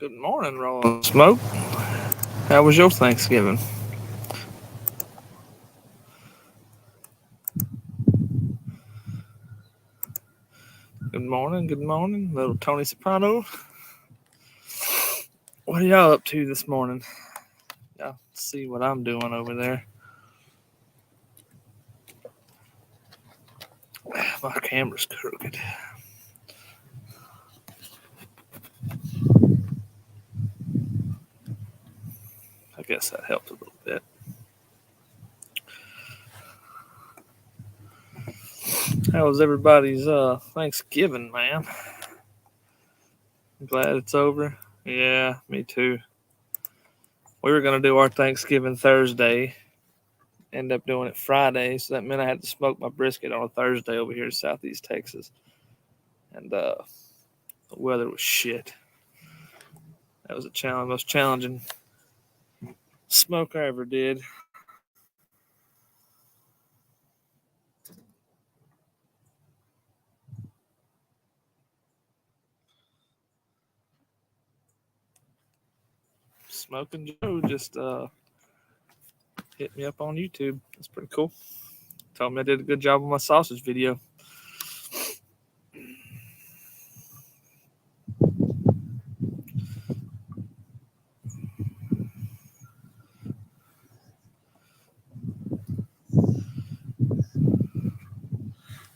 Good morning, Rolling Smoke. How was your Thanksgiving? Good morning, little Tony Soprano. What are y'all up to this morning? Y'all see what I'm doing over there. My camera's crooked. I guess that helped a little bit. How was everybody's Thanksgiving, man? I'm glad it's over. Yeah, me too. We were gonna do our Thanksgiving Thursday. End up doing it Friday, so that meant I had to smoke my brisket on a Thursday over here in Southeast Texas. And the weather was shit. That was the most challenging smoke I ever did. Smoking Joe just hit me up on YouTube. That's pretty cool. Told me I did a good job on my sausage video.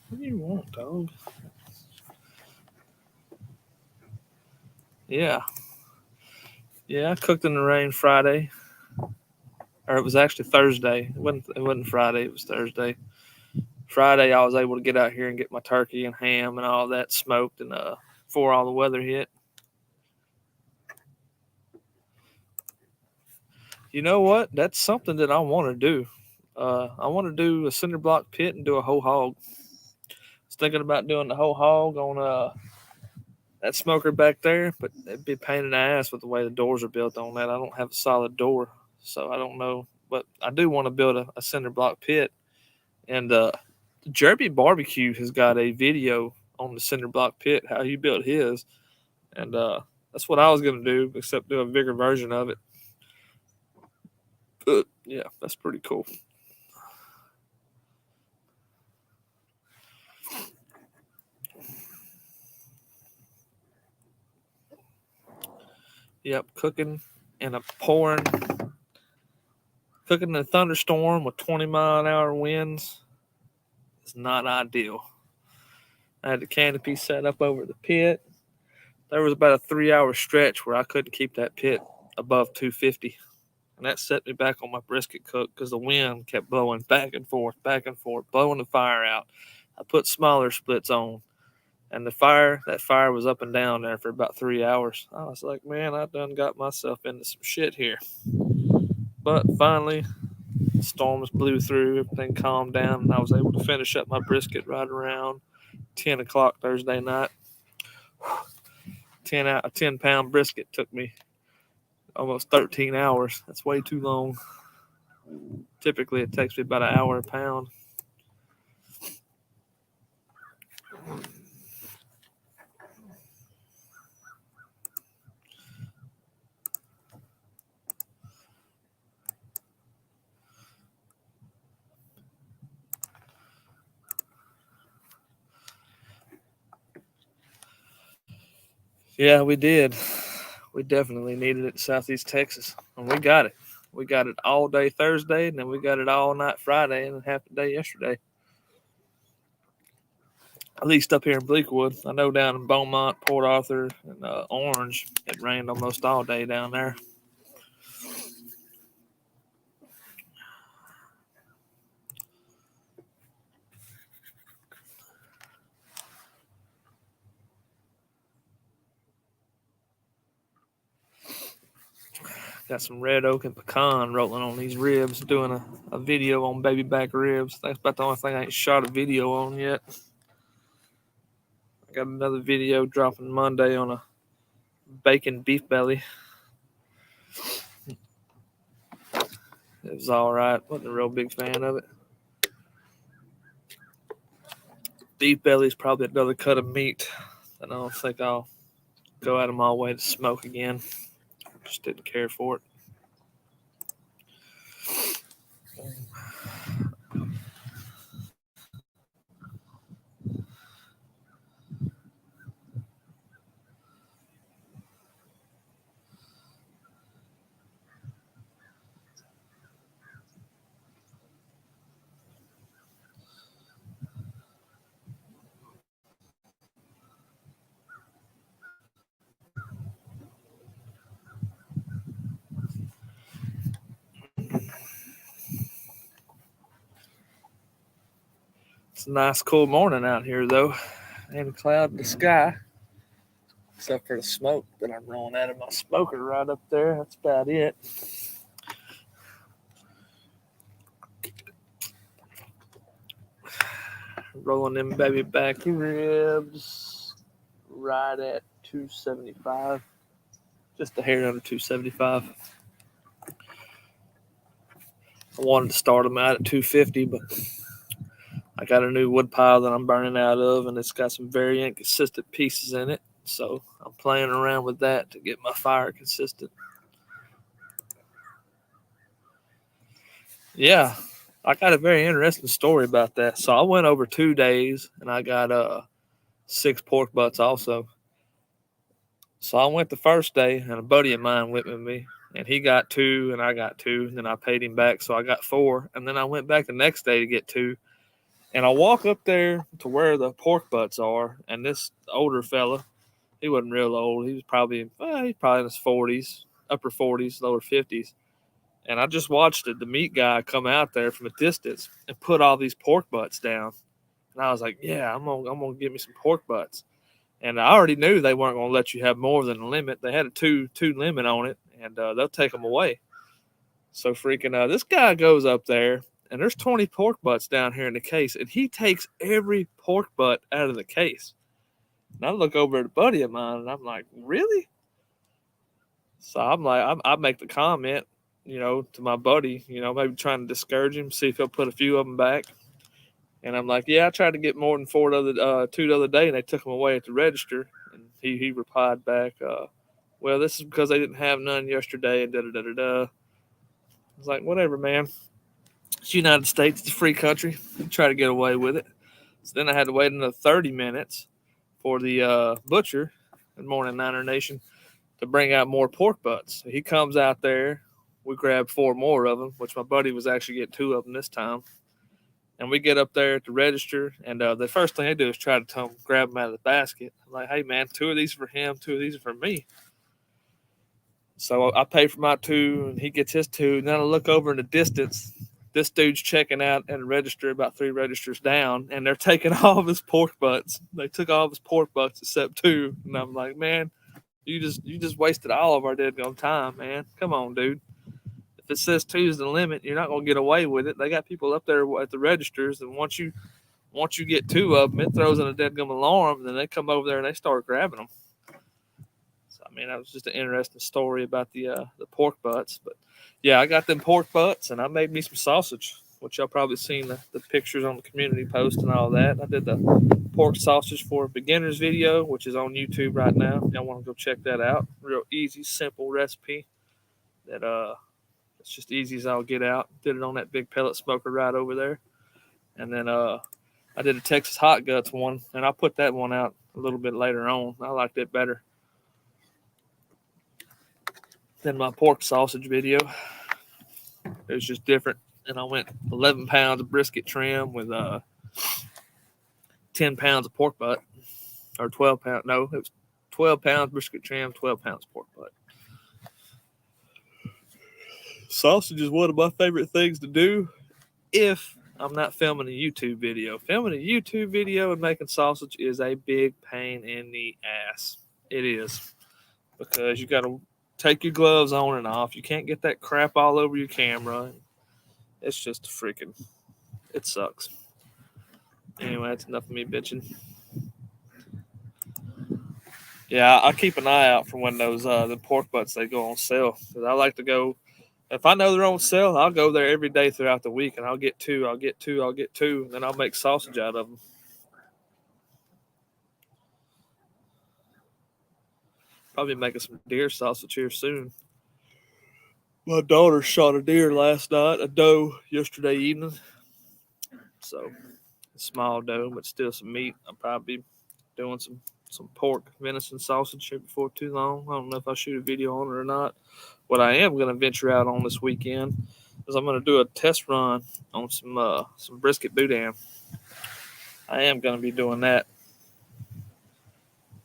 What do you want, dog? Yeah. Yeah, I cooked in the rain Friday. Or it was actually Thursday. It wasn't Friday, it was Thursday. Friday I was able to get out here and get my turkey and ham and all that smoked and before all the weather hit. You know what? That's something that I want to do. I want to do a cinder block pit and do a whole hog. I was thinking about doing the whole hog on that smoker back there, but it'd be a pain in the ass with the way the doors are built on that. I don't have a solid door, so I don't know. But I do want to build a cinder block pit. And Jerby Barbecue has got a video on the cinder block pit, how he built his. And that's what I was going to do, except do a bigger version of it. But yeah, that's pretty cool. Yep, cooking in a thunderstorm with 20-mile-an-hour winds is not ideal. I had the canopy set up over the pit. There was about a 3-hour stretch where I couldn't keep that pit above 250. And that set me back on my brisket cook because the wind kept blowing back and forth, blowing the fire out. I put smaller splits on, and that fire was up and down there for about 3 hours. I was like, man, I done got myself into some shit here. But finally, storms blew through, everything calmed down, and I was able to finish up my brisket right around 10 o'clock Thursday night. 10-pound brisket took me almost 13 hours. That's way too long. Typically, it takes me about an hour a pound. Yeah, we did. We definitely needed it in Southeast Texas, and we got it. We got it all day Thursday, and then we got it all night Friday, and half the day yesterday. At least up here in Bleakwood. I know down in Beaumont, Port Arthur, and Orange, it rained almost all day down there. Got some red oak and pecan rolling on these ribs, doing a video on baby back ribs. That's about the only thing I ain't shot a video on yet. I got another video dropping Monday on a bacon beef belly. It was all right. Wasn't a real big fan of it. Beef belly is probably another cut of meat that I don't think I'll go out of my way to smoke again. Just didn't care for it. It's a nice, cool morning out here, though. Ain't a cloud in the sky, except for the smoke that I'm rolling out of my smoker right up there. That's about it. Rolling them baby back ribs right at 275. Just a hair under 275. I wanted to start them out at 250, but I got a new wood pile that I'm burning out of, and it's got some very inconsistent pieces in it. So I'm playing around with that to get my fire consistent. Yeah, I got a very interesting story about that. So I went over 2 days, and I got 6 pork butts also. So I went the first day, and a buddy of mine went with me, and he got 2, and I got 2. And then I paid him back, so I got 4. And then I went back the next day to get 2. And I walk up there to where the pork butts are, and this older fella, he wasn't real old. He was probably in his 40s, upper 40s, lower 50s. And I just watched the meat guy come out there from a distance and put all these pork butts down. And I was like, yeah, I'm gonna get me some pork butts. And I already knew they weren't gonna let you have more than a limit. They had a two limit on it, and they'll take them away. So freaking this guy goes up there, and there's 20 pork butts down here in the case, and he takes every pork butt out of the case. And I look over at a buddy of mine, and I'm like, really? So I'm like, I make the comment, to my buddy, maybe trying to discourage him, see if he'll put a few of them back. And I'm like, yeah, I tried to get more than 2 the other day, and they took them away at the register. And he replied back, well, this is because they didn't have none yesterday, and da-da-da-da-da. I was like, whatever, man. It's the United States. It's a free country. You try to get away with it. So then I had to wait another 30 minutes for the butcher in Morning Niner Nation to bring out more pork butts. So he comes out there. We grabbed 4 more of them, which my buddy was actually getting 2 of them this time. And we get up there at the register, and the first thing they do is try to grab them out of the basket. I'm like, hey, man, 2 of these are for him, 2 of these are for me. So I pay for my 2, and he gets his 2. And then I look over in the distance. This dude's checking out at a register about 3 registers down, and they're taking all of his pork butts. They took all of his pork butts except 2. And I'm like, man, you just wasted all of our dead-gone time, man. Come on, dude. If it says 2 is the limit, you're not going to get away with it. They got people up there at the registers, and once you get 2 of them, it throws in a dead-gum alarm, and then they come over there and they start grabbing them. So, I mean, that was just an interesting story about the pork butts. But, yeah, I got them pork butts, and I made me some sausage, which y'all probably seen the pictures on the community post and all that. I did the pork sausage for a beginner's video, which is on YouTube right now. Y'all want to go check that out. Real easy, simple recipe that it's just easy as I'll get out. Did it on that big pellet smoker right over there. And then I did a Texas hot guts one, and I'll put that one out a little bit later on. I liked it better than my pork sausage video. It was just different. And I went 11 pounds of brisket trim with 10 pounds of pork butt. Or 12 pounds. No, it was 12 pounds brisket trim, 12 pounds pork butt. Sausage is one of my favorite things to do if I'm not filming a YouTube video. Filming a YouTube video and making sausage is a big pain in the ass. It is. Because you got to take your gloves on and off. You can't get that crap all over your camera. It's just it sucks. Anyway, that's enough of me bitching. Yeah, I keep an eye out for when those the pork butts, they go on sale. Because I like to go. If I know they're on sale, I'll go there every day throughout the week, and I'll get 2, and then I'll make sausage out of them. Probably making some deer sausage here soon. My daughter shot a deer last night, a doe yesterday evening. So, a small doe, but still some meat. I'll probably be doing some pork venison sausage here before too long. I don't know if I shoot a video on it or not. What I am going to venture out on this weekend is I'm going to do a test run on some brisket boudin. I am going to be doing that.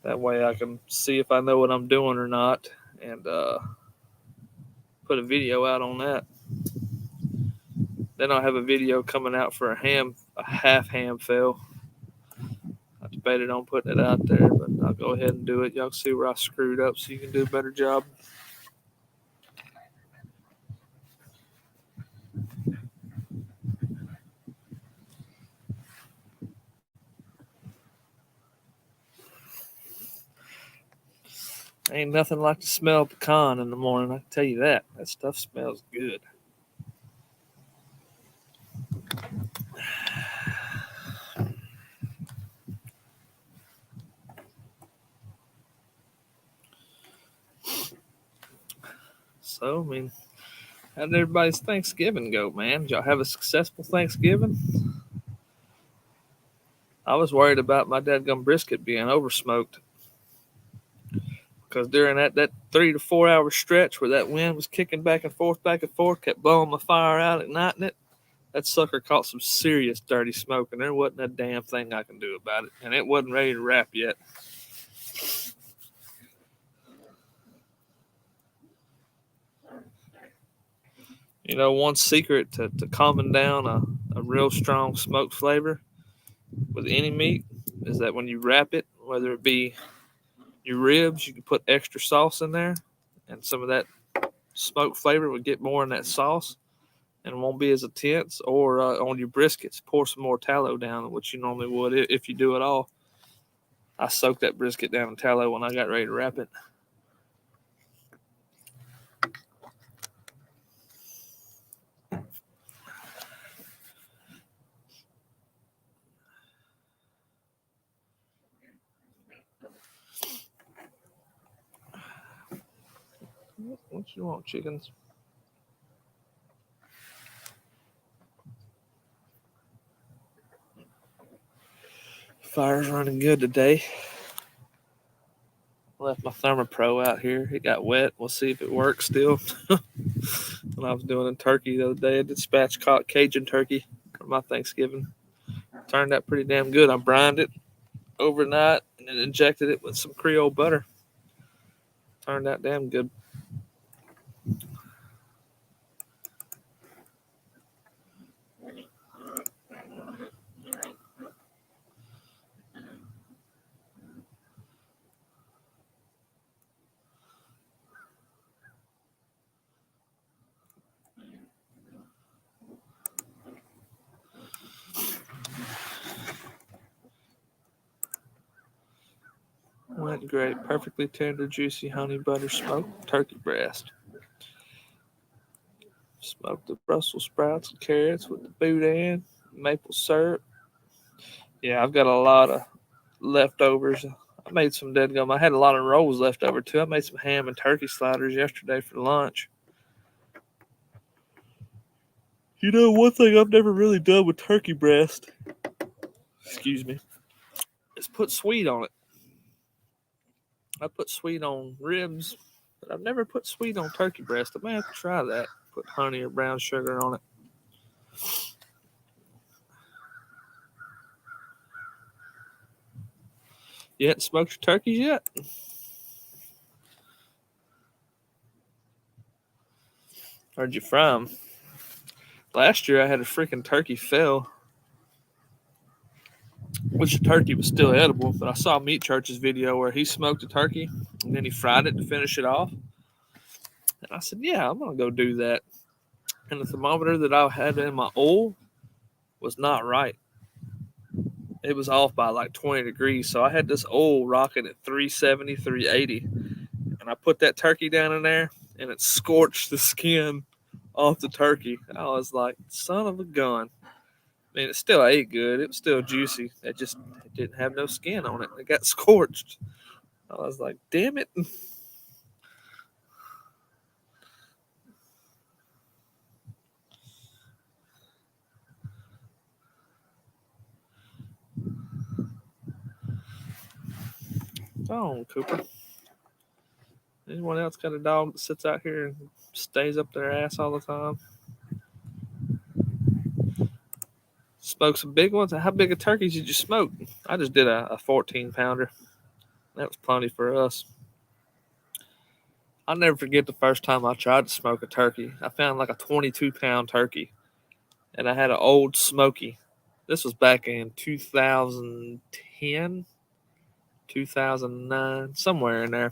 That way I can see if I know what I'm doing or not, and put a video out on that. Then I'll have a video coming out for a half ham fail. I debated on putting it out there, but I'll go ahead and do it. Y'all can see where I screwed up so you can do a better job. Ain't nothing like the smell of pecan in the morning, I can tell you that. That stuff smells good. So, I mean, how did everybody's Thanksgiving go, man? Did y'all have a successful Thanksgiving? I was worried about my dadgum brisket being oversmoked. Because during that 3 to 4 hour stretch where that wind was kicking back and forth, kept blowing my fire out, igniting it, that sucker caught some serious dirty smoke, and there wasn't a damn thing I can do about it. And it wasn't ready to wrap yet. You know, one secret to calming down a real strong smoke flavor with any meat is that when you wrap it, whether it be your ribs, you can put extra sauce in there, and some of that smoke flavor would get more in that sauce and it won't be as intense. Or on your briskets, pour some more tallow down, which you normally would if you do it all. I soaked that brisket down in tallow when I got ready to wrap it. What you want, chickens? Fire's running good today. Left my ThermoPro out here. It got wet. We'll see if it works still. When I was doing a turkey the other day, I did spatchcock Cajun turkey for my Thanksgiving. Turned out pretty damn good. I brined it overnight and then injected it with some Creole butter. Turned out damn good. Went great. Perfectly tender, juicy honey butter smoked turkey breast. Smoked the Brussels sprouts and carrots with the boudin, maple syrup. Yeah, I've got a lot of leftovers. I made some dead gum. I had a lot of rolls left over too. I made some ham and turkey sliders yesterday for lunch. You know, one thing I've never really done with turkey breast, excuse me, is put sweet on it. I put sweet on ribs, but I've never put sweet on turkey breast. I may have to try that. Put honey or brown sugar on it. You hadn't smoked your turkeys yet? Where'd you fry them? Last year I had a freaking turkey fail, which the turkey was still edible, but I saw Meat Church's video where he smoked a turkey and then he fried it to finish it off. And I said, yeah, I'm going to go do that. And the thermometer that I had in my oil was not right. It was off by like 20 degrees. So I had this oil rocking at 370, 380. And I put that turkey down in there and it scorched the skin off the turkey. I was like, son of a gun. I mean, it still ate good. It was still juicy. It didn't have no skin on it. It got scorched. I was like, damn it. Go on, Cooper. Anyone else got a dog that sits out here and stays up their ass all the time? Smoke some big ones. How big of turkeys did you smoke? I just did a 14 pounder. That was plenty for us. I'll never forget the first time I tried to smoke a turkey. I found like a 22-pound turkey, and I had an old smoky. This was back in 2010, 2009, somewhere in there.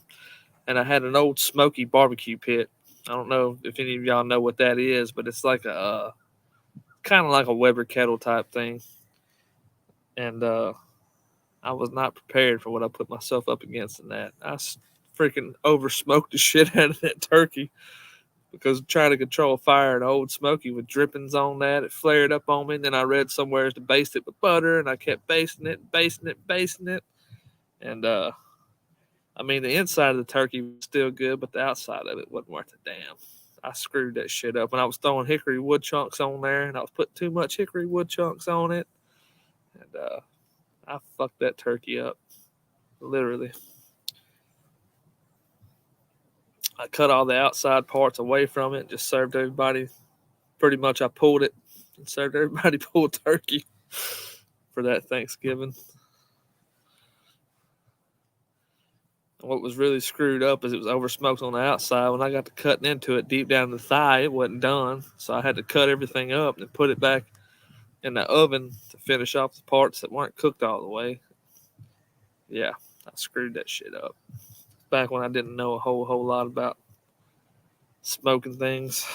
And I had an old smoky barbecue pit. I don't know if any of y'all know what that is, but it's like a kind of like a Weber kettle type thing. And I was not prepared for what I put myself up against in that. I freaking over smoked the shit out of that turkey because trying to control fire in old smoky with drippings on that, it flared up on me. And then I read somewhere to baste it with butter, and I kept basting it. And I mean, the inside of the turkey was still good, but the outside of it wasn't worth a damn. I screwed that shit up. And I was throwing hickory wood chunks on there, and I was putting too much hickory wood chunks on it. And I fucked that turkey up, literally. I cut all the outside parts away from it, just served everybody. Pretty much I pulled it and served everybody pulled turkey for that Thanksgiving. What was really screwed up is it was over smoked on the outside. When I got to cutting into it deep down the thigh, it wasn't done. So I had to cut everything up and put it back in the oven to finish off the parts that weren't cooked all the way. Yeah, I screwed that shit up. Back when I didn't know a whole lot about smoking things.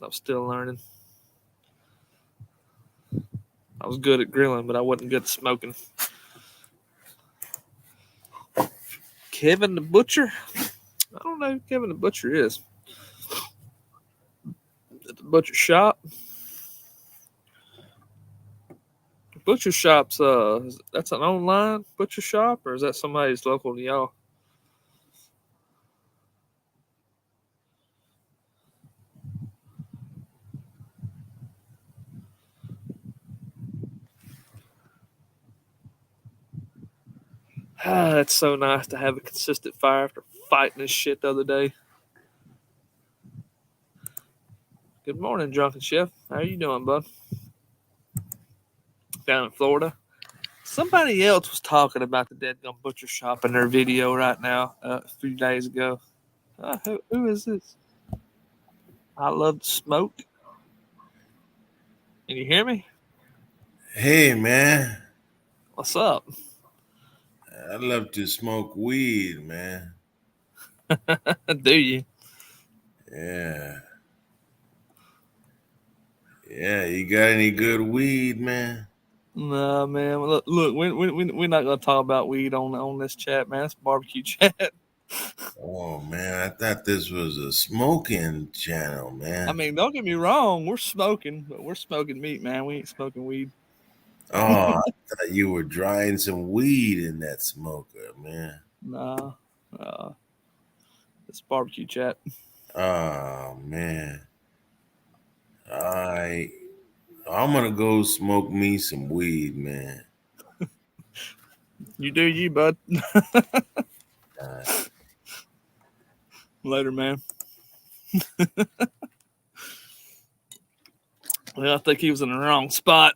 I was still learning. I was good at grilling, but I wasn't good at smoking. Kevin the Butcher? I don't know who Kevin the Butcher is. At the butcher shop? Butcher shop's that's an online butcher shop, or is that somebody's local to y'all? It's so nice to have a consistent fire after fighting this shit the other day. Good morning, Drunken Chef. How you doing, bud? Down in Florida. Somebody else was talking about the Dead Gum Butcher Shop in their video right now a few days ago. Who is this? I love to smoke. Can you hear me? Hey, man. What's up? I love to smoke weed, man. Do you? Yeah. Yeah, you got any good weed, man? Nah, man. Look, we're not gonna talk about weed on this chat, man. It's barbecue chat. Oh, man, I thought this was a smoking channel, I man. mean, don't get me wrong. We're smoking, but we're smoking meat, man. We ain't smoking weed. Oh, I thought you were drying some weed in that smoker, man. Nah, it's barbecue chat. Oh, man. I I'm gonna go smoke me some weed, man. You do you, bud. Uh, Later, man. Well, I think he was in the wrong spot.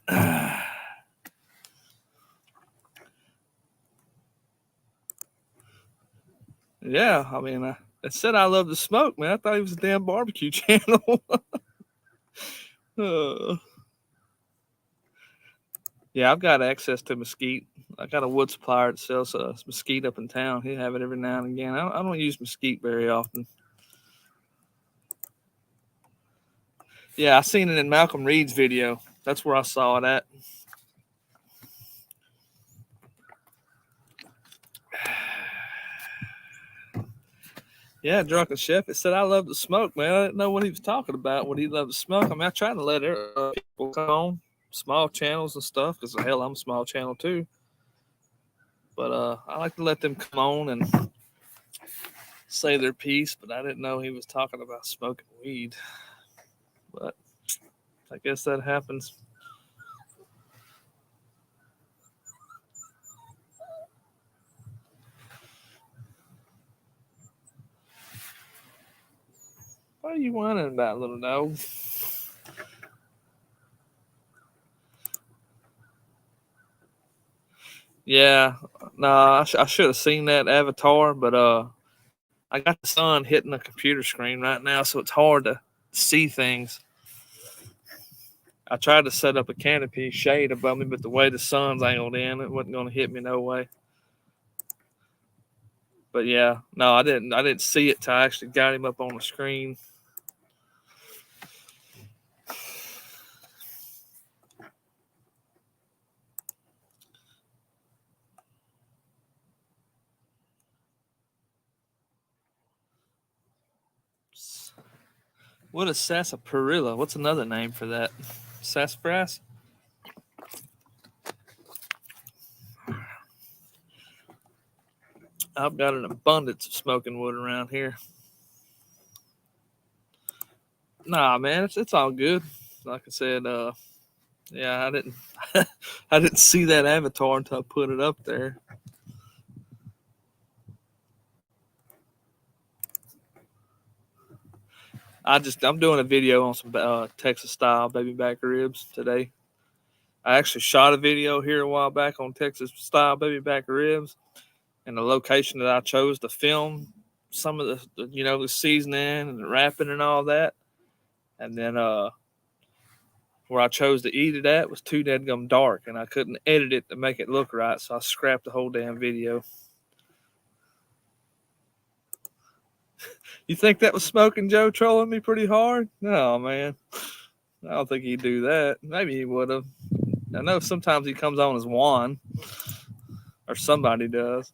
Yeah, I mean, I said I love to smoke, man. I thought he was a damn barbecue channel. uh, yeah, I've got access to mesquite. I got a wood supplier that sells mesquite up in town. He'll have it every now and again. I don't use mesquite very often. Yeah, I seen it in Malcolm Reed's video. That's where I saw it at. Yeah, Drunken Chef. It said I love to smoke, man. I didn't know what he was talking about. What he loved to smoke. I mean, I try to let people come on, small channels and stuff, because hell, I'm a small channel too. But I like to let them come on and say their piece. But I didn't know he was talking about smoking weed. But I guess that happens. What are you whining about, little dog? Yeah, no, I should have seen that Avatar, but I got the sun hitting the computer screen right now, so it's hard to see things. I tried to set up a canopy shade above me, but the way the sun's angled in, it wasn't going to hit me no way. But yeah, no, I didn't see it till I actually got him up on the screen. What is sarsaparilla? What's another name for that? Sassafras? I've got an abundance of smoking wood around here. Nah, man, it's all good. Like I said, yeah, I didn't see that Avatar until I put it up there. I'm doing a video on some Texas style baby back ribs today. I actually shot a video here a while back on Texas style baby back ribs, and the location that I chose to film some of the seasoning and the wrapping and all that, and then where I chose to eat it at was too dead dark, and I couldn't edit it to make it look right, so I scrapped the whole damn video. You think that was Smoking Joe trolling me pretty hard? No, man. I don't think he'd do that. Maybe he would have. I know sometimes he comes on as Juan, or somebody does.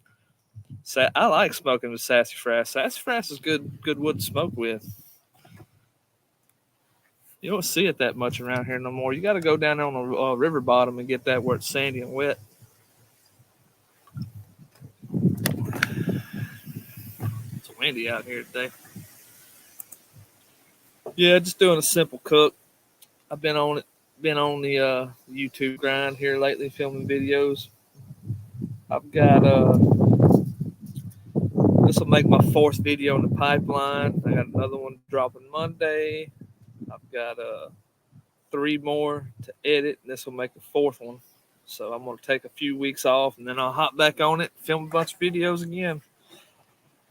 I like smoking with sassafras. Sassafras is good wood to smoke with. You don't see it that much around here no more. You got to go down on the river bottom and get that where it's sandy and wet. It's windy out here today. Yeah, just doing a simple cook. I've been on the YouTube grind here lately, filming videos. I've got this will make my 4th video in the pipeline. I got another one dropping Monday. I've got 3 more to edit, and this will make the 4th one. So I'm gonna take a few weeks off, and then I'll hop back on it, film a bunch of videos again.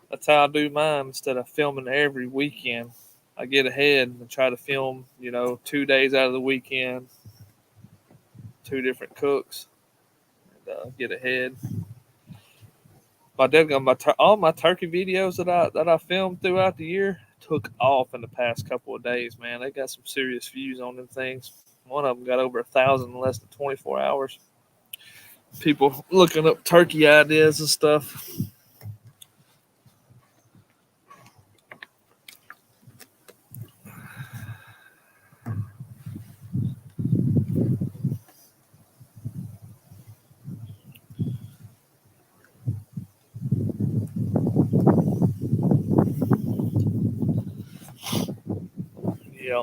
That's how I do mine. Instead of filming every weekend, I get ahead and try to film, 2 days out of the weekend, 2 different cooks, and get ahead. All my turkey videos that I filmed throughout the year took off in the past couple of days. Man, they got some serious views on them things. One of them got over 1,000 in less than 24 hours. People looking up turkey ideas and stuff. Yeah.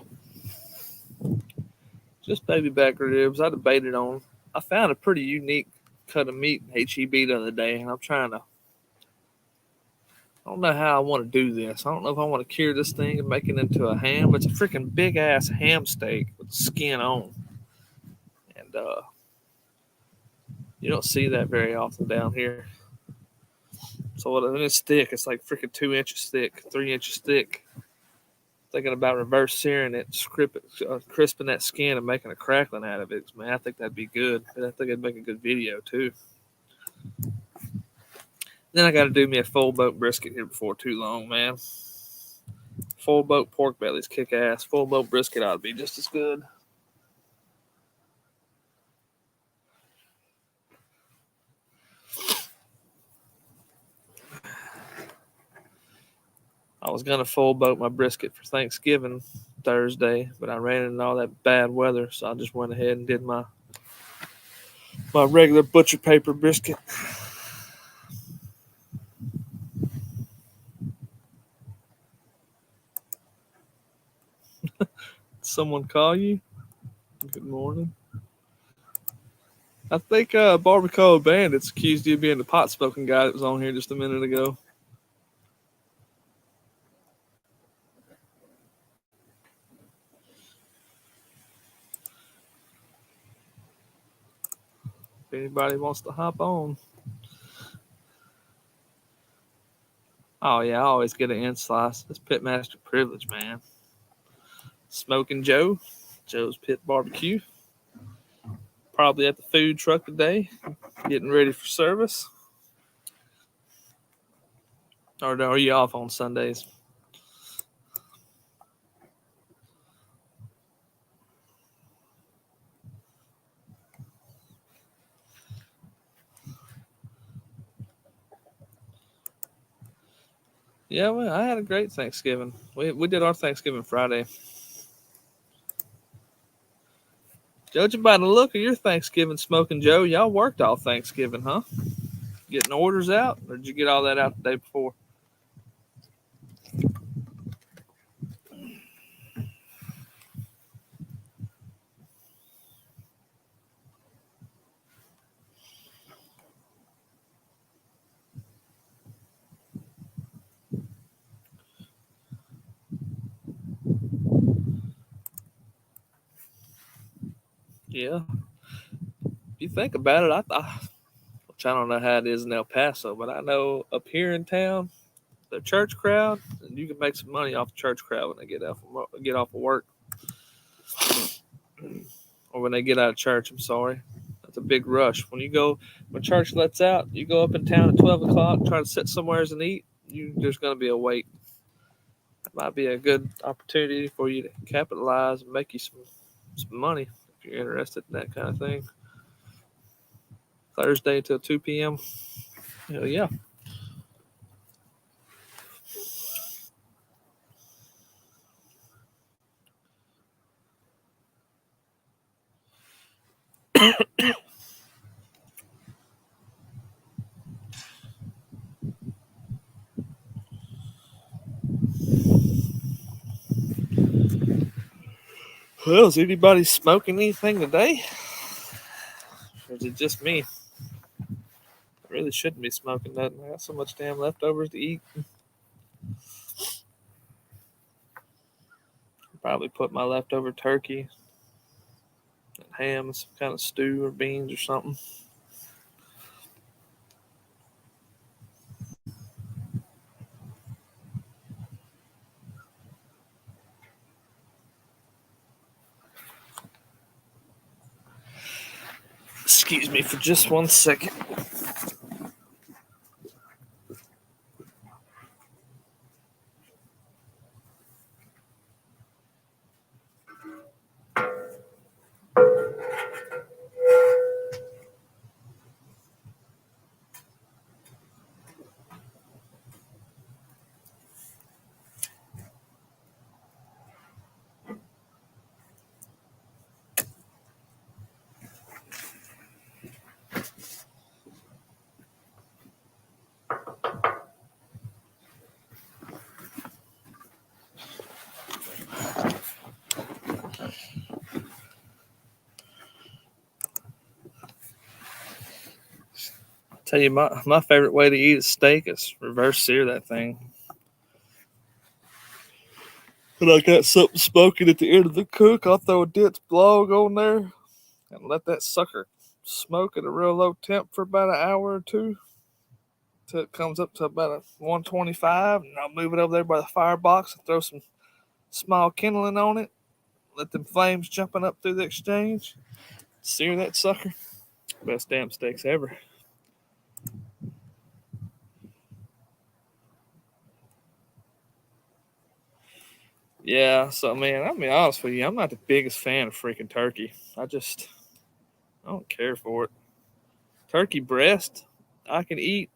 Just baby back ribs. I debated on. I found a pretty unique cut of meat in HEB the other day, and I don't know how I want to do this. I don't know if I want to cure this thing and make it into a ham. It's a freaking big ass ham steak with skin on, and you don't see that very often down here. So it's thick. It's like freaking 2 inches thick, 3 inches thick. Thinking about reverse searing it, crisping that skin and making a crackling out of it. Man, I think that'd be good. I think it'd make a good video too. Then I got to do me a full boat brisket here before too long, man. Full boat pork bellies kick ass. Full boat brisket ought to be just as good. I was gonna full boat my brisket for Thanksgiving Thursday, but I ran into all that bad weather, so I just went ahead and did my regular butcher paper brisket. Someone call you? Good morning. I think Barbacoa Bandits accused you of being the pot smoking guy that was on here just a minute ago. If anybody wants to hop on. Oh yeah, I always get an end slice. It's Pitmaster privilege, man. Smoking Joe, Joe's Pit Barbecue. Probably at the food truck today, getting ready for service. Or are you off on Sundays? Yeah, well, I had a great Thanksgiving. We did our Thanksgiving Friday. Judging by the look of your Thanksgiving, Smoking Joe, y'all worked all Thanksgiving, huh? Getting orders out, or did you get all that out the day before? Yeah. If you think about it, which I don't know how it is in El Paso, but I know up here in town, the church crowd, and you can make some money off the church crowd when they get off of work, or when they get out of church. I'm sorry, that's a big rush. When church lets out, you go up in town at 12 o'clock, try to sit somewhere and eat. There's going to be a wait. It might be a good opportunity for you to capitalize and make you some money if you're interested in that kind of thing. Thursday till 2 p.m. Hell yeah. Well, is anybody smoking anything today? Or is it just me? I really shouldn't be smoking nothing. I got so much damn leftovers to eat. Probably put my leftover turkey and ham in some kind of stew or beans or something. Excuse me for just 1 second. Tell you, my favorite way to eat a steak is reverse sear that thing. And I got something smoking at the end of the cook. I'll throw a ditch blog on there and let that sucker smoke at a real low temp for about an hour or two till it comes up to about a 125. And I'll move it over there by the firebox and throw some small kindling on it. Let them flames jumping up through the exchange. Sear that sucker. Best damn steaks ever. Yeah, so man, I'll be honest with you, I'm not the biggest fan of freaking turkey. I don't care for it. Turkey breast, I can eat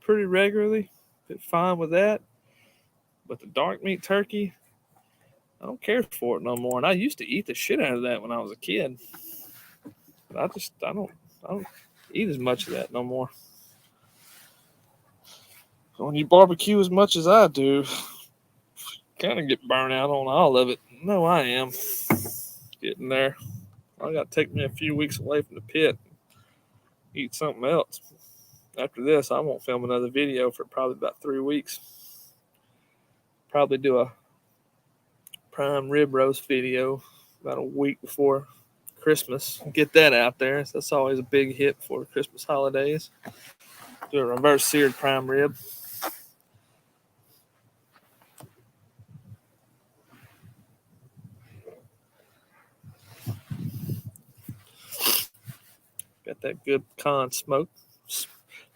pretty regularly. Bit fine with that. But the dark meat turkey, I don't care for it no more. And I used to eat the shit out of that when I was a kid. But I don't eat as much of that no more. So when you barbecue as much as I do, kind of get burnt out on all of it. No, I am getting there. I got to take me a few weeks away from the pit, eat something else. After this, I won't film another video for probably about 3 weeks. Probably do a prime rib roast video about a week before Christmas. Get that out there. That's always a big hit for Christmas holidays. Do a reverse seared prime rib. Got that good pecan smoke.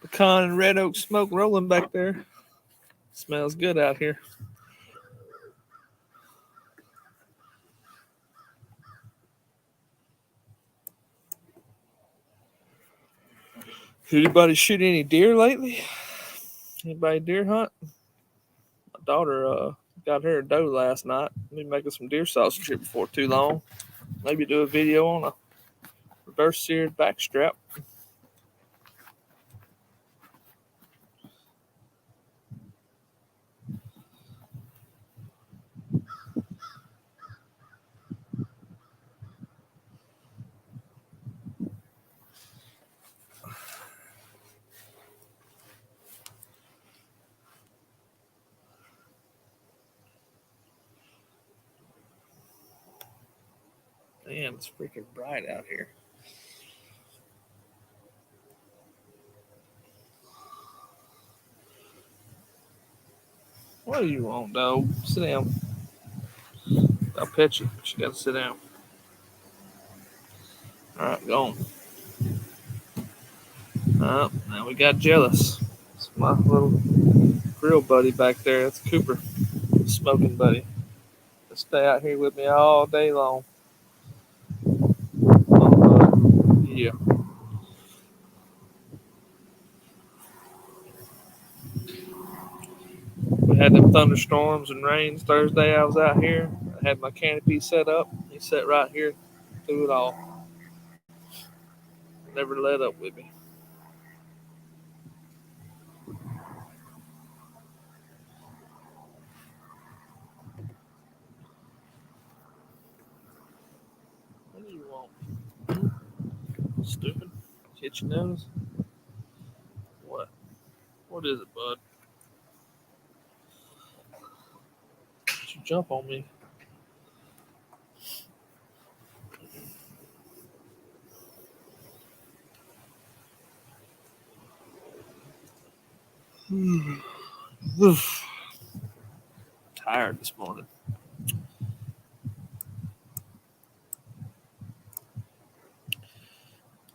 Pecan and red oak smoke rolling back there. Smells good out here. Anybody shoot any deer lately? Anybody deer hunt? My daughter got her a doe last night. Me making some deer sausage here before too long. Maybe do a video on a reverse seared backstrap. Man, it's freaking bright out here. What do you want, dog? Sit down. I'll pet you, but you gotta sit down. Alright, go on. Now we got jealous. It's my little grill buddy back there. That's Cooper, smoking buddy. He'll stay out here with me all day long. Yeah. We had them thunderstorms and rains Thursday. I was out here. I had my canopy set up. He sat right here through it all. Never let up with me. What do you want? Stupid. Hit your nose? What? What is it, bud? Did you jump on me? Tired this morning.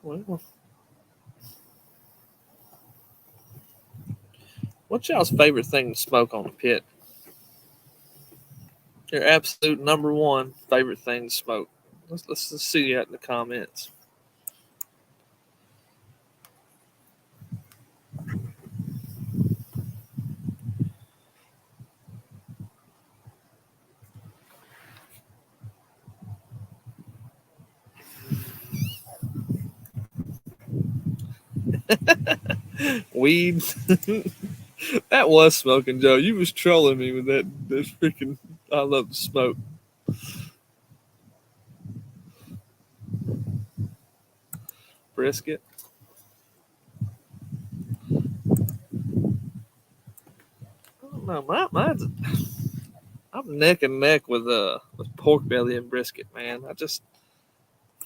Well, what's y'all's favorite thing to smoke on the pit? Your absolute number one favorite thing to smoke. Let's see that in the comments. Weed. That was smoking, Joe. You was trolling me with that freaking. I love to smoke. Brisket. I don't know. Mine's. I'm neck and neck with pork belly and brisket, man. I just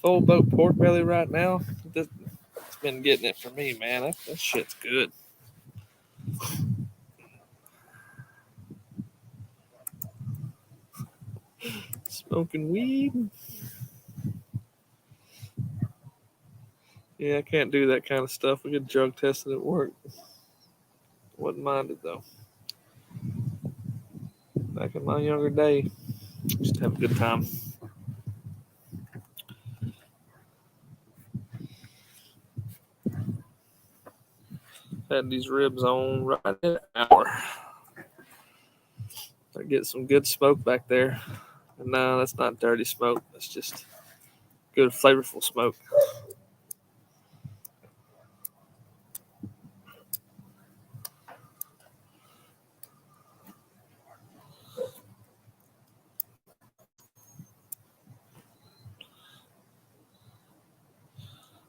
full boat pork belly right now. It's been getting it for me, man. That shit's good. Smoking weed. Yeah, I can't do that kind of stuff. We get drug tested at work. Wasn't minded though. Back in my younger day, just have a good time. Had these ribs on right at an hour. I get some good smoke back there. And no, that's not dirty smoke. That's just good, flavorful smoke.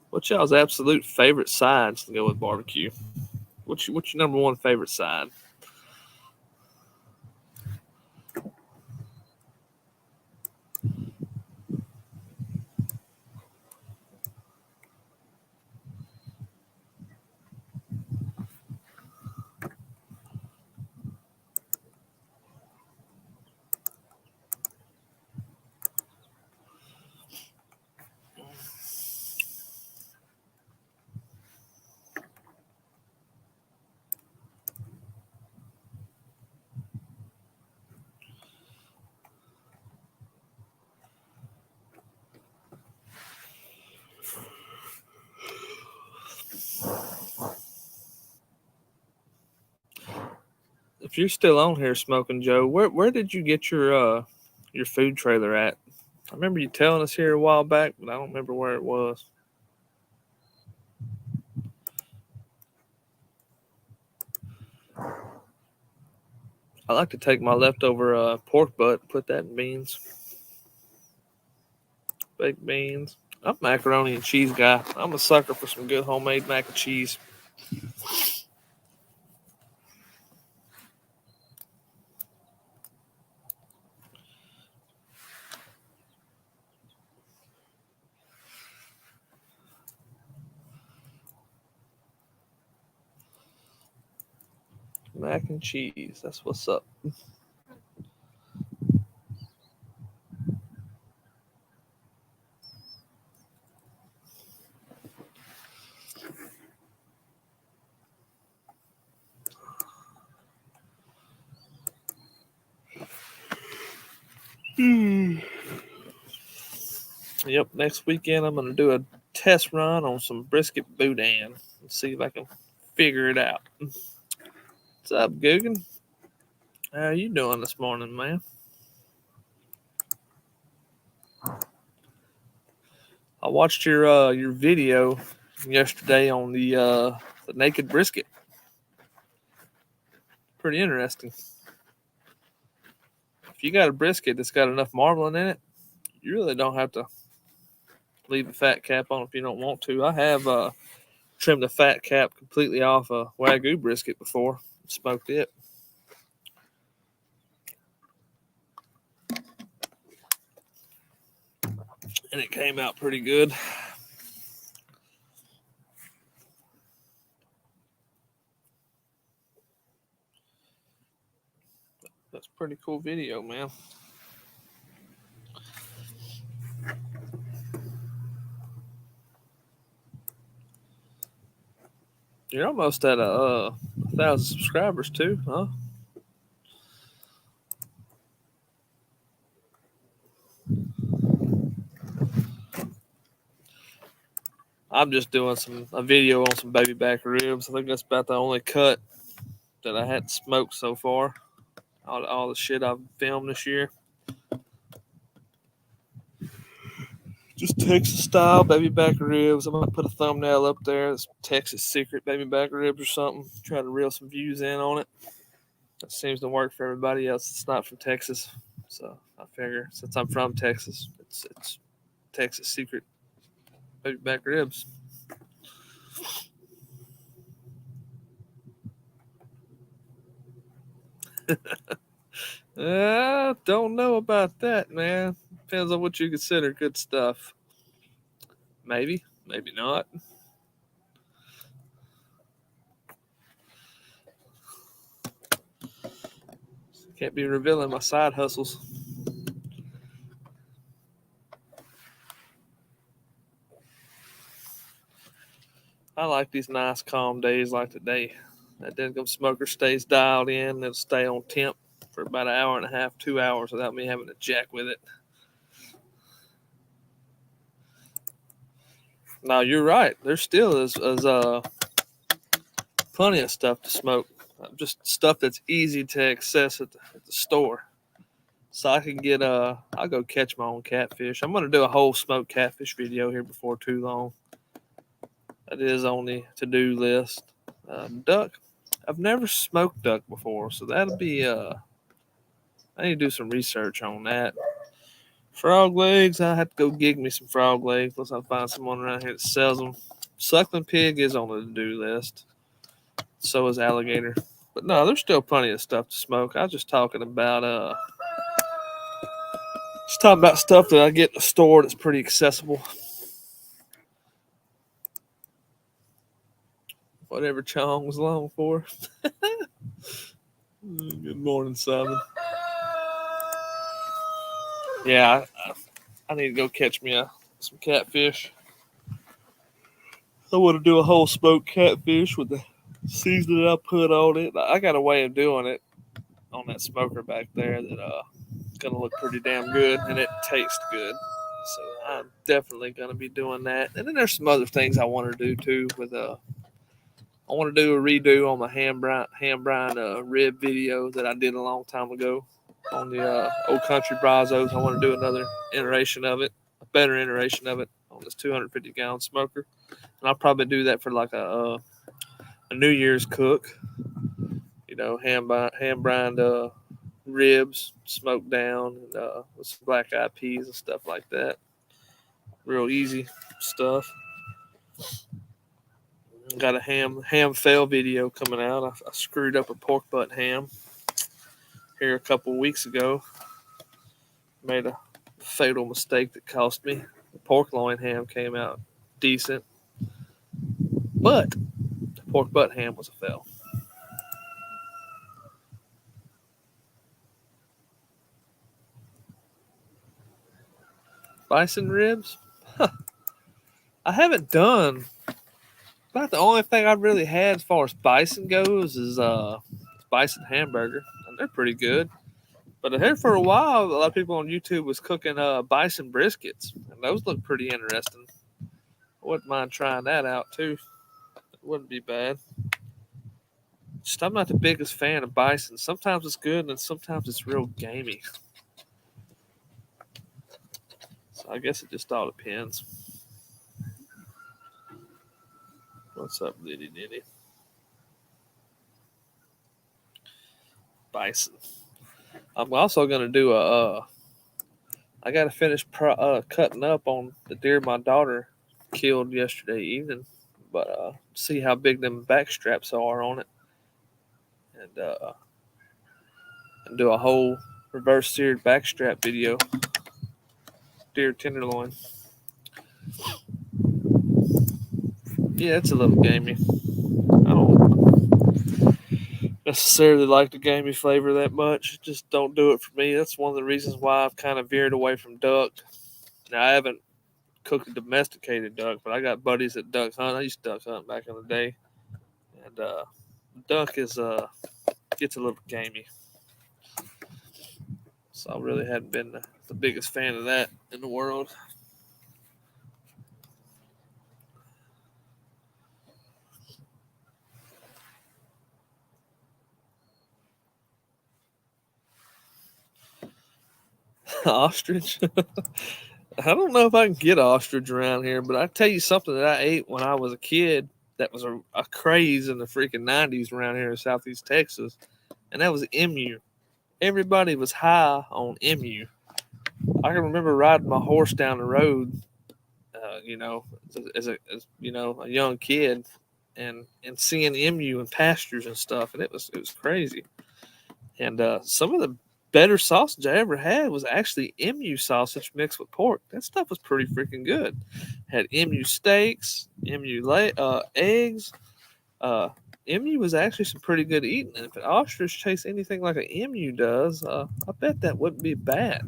What's y'all's absolute favorite sides to go with barbecue? What's your number one favorite side? if you're still on here smoking, Joe, where did you get your food trailer at? I remember you telling us here a while back, but I don't remember where it was. I like to take my leftover pork butt and put that in beans. Baked beans. I'm a macaroni and cheese guy. I'm a sucker for some good homemade mac and cheese. Mac and cheese. That's what's up. Yep, next weekend I'm going to do a test run on some brisket boudin and see if I can figure it out. What's up, Guggen? How you doing this morning, man? I watched your video yesterday on the naked brisket. Pretty interesting. If you got a brisket that's got enough marbling in it, you really don't have to leave the fat cap on if you don't want to. I have trimmed the fat cap completely off a Wagyu brisket before, smoked it. And it came out pretty good. That's a pretty cool video, man. You're almost at 1,000 subscribers too, huh? I'm just doing a video on some baby back ribs. I think that's about the only cut that I hadn't smoked so far. All the shit I've filmed this year. Just Texas style baby back ribs. I'm gonna put a thumbnail up there. It's Texas secret baby back ribs or something. Try to reel some views in on it. That seems to work for everybody else that's not from Texas. So I figure since I'm from Texas, it's Texas secret baby back ribs. Don't know about that, man. Depends on what you consider good stuff. Maybe, maybe not. Can't be revealing my side hustles. I like these nice, calm days like today. That dead smoker stays dialed in. It'll stay on temp for about an hour and a half, 2 hours without me having to jack with it. Now, you're right. There still is plenty of stuff to smoke. Just stuff that's easy to access at the store. So I can get I'll go catch my own catfish. I'm gonna do a whole smoked catfish video here before too long. That is on the to-do list. Duck. I've never smoked duck before, so that'll be I need to do some research on that. Frog legs, I have to go gig me some frog legs unless I find someone around here that sells them. Suckling pig is on the to-do list. So is alligator. But no, there's still plenty of stuff to smoke. I was just talking about stuff that I get in the store that's pretty accessible. Whatever Chong was long for. Good morning, Simon. Yeah, I need to go catch me some catfish. I want to do a whole smoked catfish with the seasoning I put on it. I got a way of doing it on that smoker back there that gonna look pretty damn good, and it tastes good. So I'm definitely gonna be doing that. And then there's some other things I want to do too with I want to do a redo on my ham brine rib video that I did a long time ago on the Old Country Brazos. I want to do another iteration of it, a better iteration of it on this 250-gallon smoker. And I'll probably do that for like a New Year's cook. You know, ham brined ribs, smoked down, and with some black eyed peas and stuff like that. Real easy stuff. Got a ham fail video coming out. I screwed up a pork butt ham here a couple weeks ago. Made a fatal mistake that cost me. The pork loin ham came out decent, but the pork butt ham was a fail. Bison ribs? Huh. I haven't done. About the only thing I've really had as far as bison goes is bison hamburger, and they're pretty good. But I heard for a while a lot of people on YouTube was cooking bison briskets, and those look pretty interesting. I wouldn't mind trying that out too. It wouldn't be bad. Just I'm not the biggest fan of bison. Sometimes it's good, and sometimes it's real gamey. So I guess it just all depends. What's up, Liddy Diddy? Bison. I'm also gonna do I gotta finish cutting up on the deer my daughter killed yesterday evening, but see how big them back straps are on it, and do a whole reverse seared backstrap video. Deer tenderloin. Yeah, it's a little gamey. I don't necessarily like the gamey flavor that much. Just don't do it for me. That's one of the reasons why I've kind of veered away from duck. Now I haven't cooked a domesticated duck, but I got buddies that duck hunt. I used to duck hunt back in the day, and duck is gets a little gamey. So I really hadn't been the biggest fan of that in the world. Ostrich. I don't know if I can get ostrich around here, but I tell you something that I ate when I was a kid that was a craze in the freaking 90s around here in Southeast Texas, and that was emu. Everybody was high on emu. I can remember riding my horse down the road, as a young kid, and seeing emu in pastures and stuff, and it was crazy. And some of the better sausage I ever had was actually emu sausage mixed with pork. That stuff was pretty freaking good. Had emu steaks, eggs. Uh, Emu was actually some pretty good eating. And if an ostrich tastes anything like an emu does, I bet that wouldn't be bad.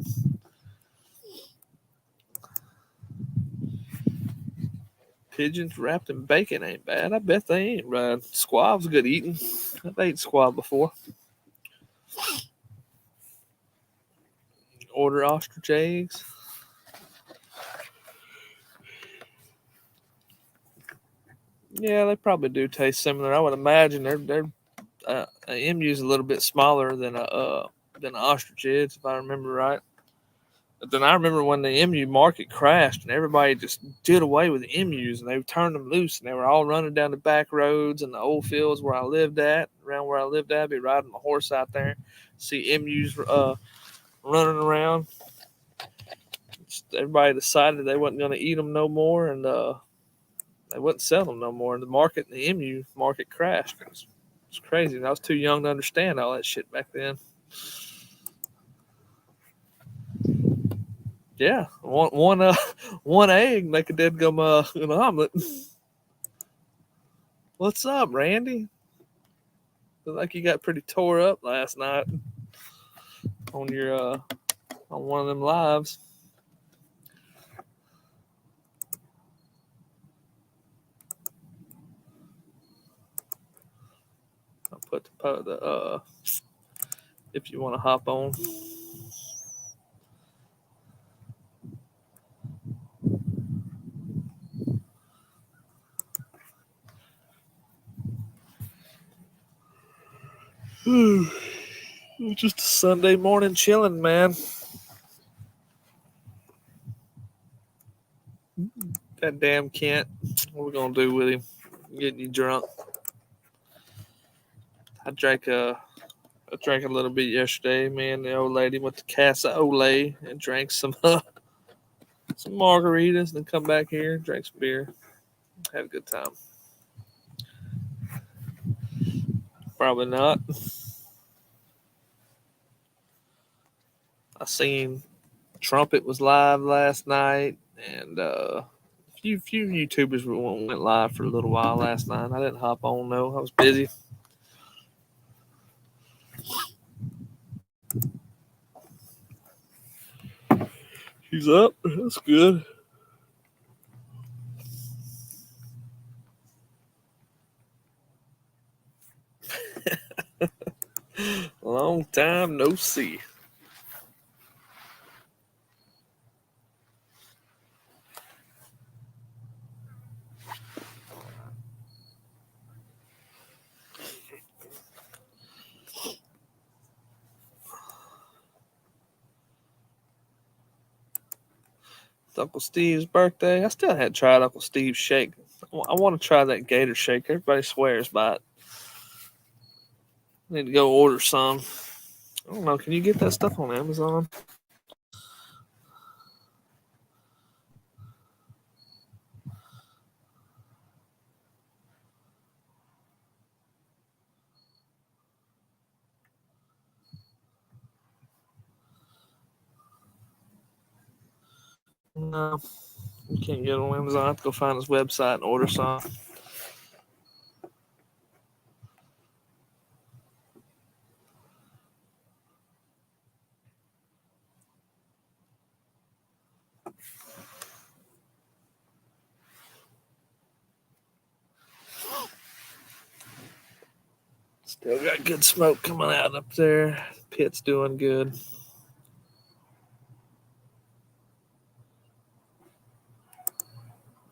Pigeons wrapped in bacon ain't bad. I bet they ain't bad. Squab's good eating. I've ate squab before. Order ostrich eggs. Yeah, they probably do taste similar. I would imagine they're an emu's a little bit smaller than an ostrich is, if I remember right. But then I remember when the emu market crashed and everybody just did away with emus and they turned them loose and they were all running down the back roads and the old fields where I lived at, around where I lived at. I'd be riding my horse out there, see emus running around. Everybody decided they wasn't going to eat them no more, and they wouldn't sell them no more. And the emu market crashed. It was crazy. And I was too young to understand all that shit back then. Yeah, one egg make a dead gum an omelet. What's up, Randy? Look like you got pretty tore up last night on your on one of them lives. I'll put the if you want to hop on. Just a Sunday morning chilling, man. That damn Kent. What we gonna do with him? Getting you drunk. I drank a little bit yesterday. Me and the old lady went to Casa Olay and drank some margaritas, then come back here, drank some beer, had a good time. Probably not. I seen Trumpet was live last night, and few YouTubers went live for a little while last night. I didn't hop on though. I was busy. He's up. That's good. Long time no see. It's Uncle Steve's birthday. I still hadn't tried Uncle Steve's shake. I want to try that Gator shake. Everybody swears by it. I need to go order some. I don't know. Can you get that stuff on Amazon? No, you can't get it on Amazon. I have to go find his website and order some. Still got good smoke coming out up there. The pit's doing good.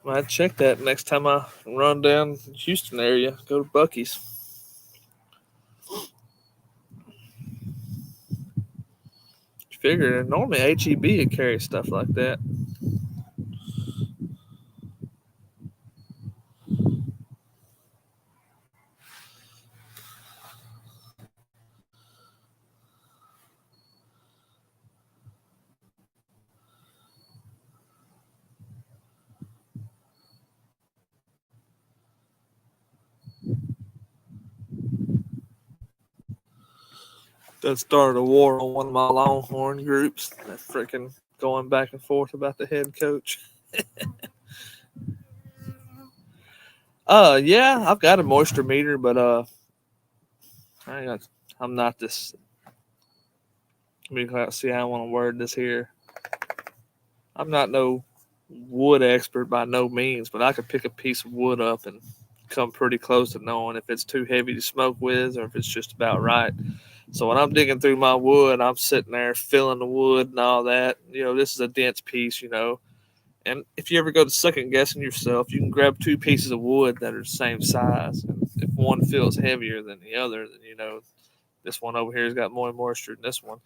I'd check that next time I run down Houston area. Go to Bucky's. Figure normally HEB would carry stuff like that. That started a war on one of my Longhorn groups. That freaking going back and forth about the head coach. Yeah, I've got a moisture meter, but I'm not this. Let me see how I want to word this here. I'm not no wood expert by no means, but I could pick a piece of wood up and come pretty close to knowing if it's too heavy to smoke with or if it's just about right. So when I'm digging through my wood, I'm sitting there filling the wood and all that. This is a dense piece, And if you ever go to second guessing yourself, you can grab two pieces of wood that are the same size. And if one feels heavier than the other, then this one over here has got more moisture than this one.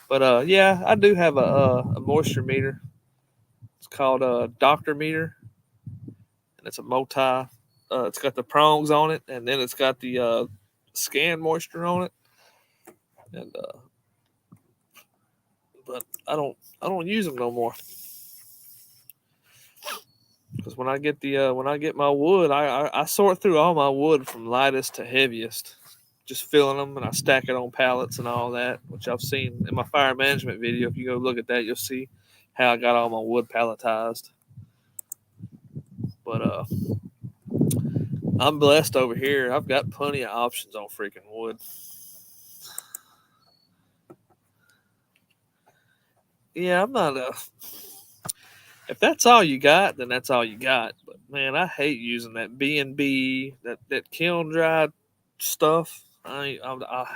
But yeah, I do have a moisture meter. It's called a doctor meter, and it's a multi. It's got the prongs on it, and then it's got the scan moisture on it. And but I don't use them no more because when I get my wood, I sort through all my wood from lightest to heaviest, just filling them, and I stack it on pallets and all that, which I've seen in my fire management video. If you go look at that, you'll see how I got all my wood palletized. But I'm blessed over here. I've got plenty of options on freaking wood. Yeah, I'm not a. If that's all you got, then that's all you got. But man, I hate using that B&B, that kiln dried stuff. I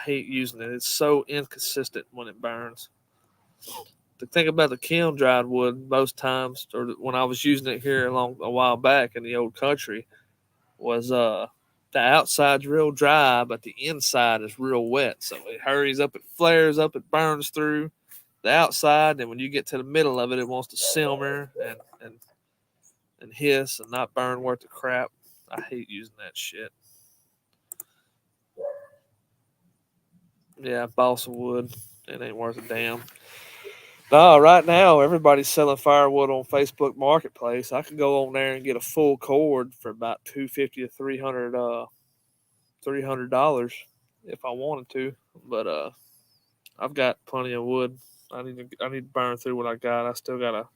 hate using it. It's so inconsistent when it burns. The thing about the kiln dried wood, most times, or when I was using it here a while back in the old country, was the outside's real dry, but the inside is real wet. So it hurries up, it flares up, it burns through the outside, and when you get to the middle of it, it wants to simmer and hiss and not burn worth the crap. I hate using that shit. Yeah, balsa wood. It ain't worth a damn. No, right now everybody's selling firewood on Facebook Marketplace. I could go on there and get a full cord for about $250 to $300 if I wanted to. But I've got plenty of wood. I need to burn through what I got. I still got a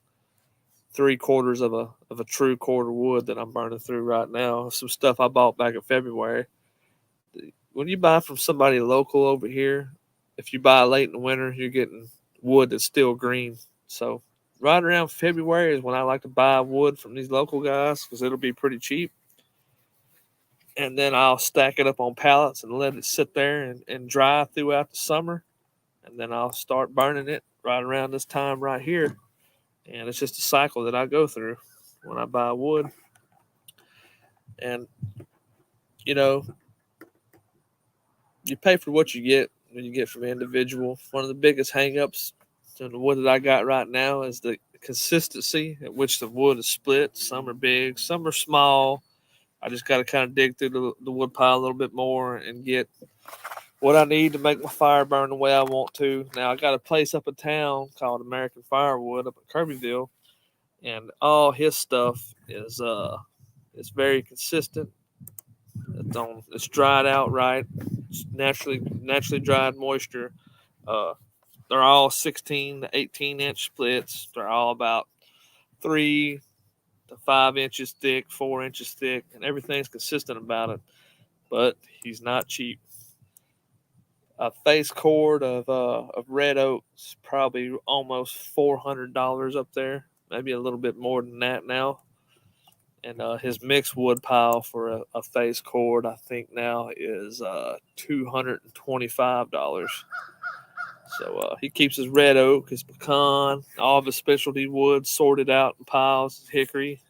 3/4 of a true cord of wood that I'm burning through right now. Some stuff I bought back in February. When you buy from somebody local over here, if you buy late in the winter, you're getting wood that's still green. So right around February is when I like to buy wood from these local guys because it'll be pretty cheap. And then I'll stack it up on pallets and let it sit there and dry throughout the summer. And then I'll start burning it right around this time right here. And it's just a cycle that I go through when I buy wood. And, you know, you pay for what you get when you get from an individual. One of the biggest hangups to the wood that I got right now is the consistency at which the wood is split. Some are big, some are small. I just got to kind of dig through the wood pile a little bit more and get what I need to make my fire burn the way I want to. Now, I got a place up in town called American Firewood up in Kirbyville, and all his stuff is very consistent. It's dried out right. It's naturally dried moisture. Uh, they're all 16 to 18-inch splits. They're all about 3 to 5 inches thick, 4 inches thick, and everything's consistent about it. But he's not cheap. A face cord of red oak is probably almost $400 up there, maybe a little bit more than that now. And his mixed wood pile for a face cord, I think now is $225. So he keeps his red oak, his pecan, all of his specialty woods sorted out in piles, hickory,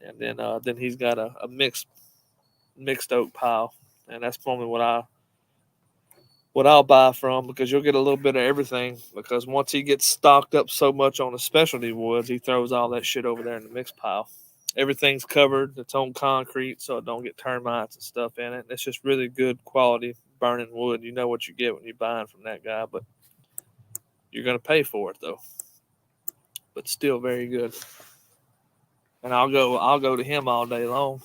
and then he's got a mixed oak pile, and that's normally what I'll buy from because you'll get a little bit of everything. Because once he gets stocked up so much on the specialty woods, he throws all that shit over there in the mixed pile. Everything's covered, it's on concrete, so it don't get termites and stuff in it. It's just really good quality burning wood. You know what you get when you're buying from that guy, but you're gonna pay for it though. But still very good. And I'll go to him all day long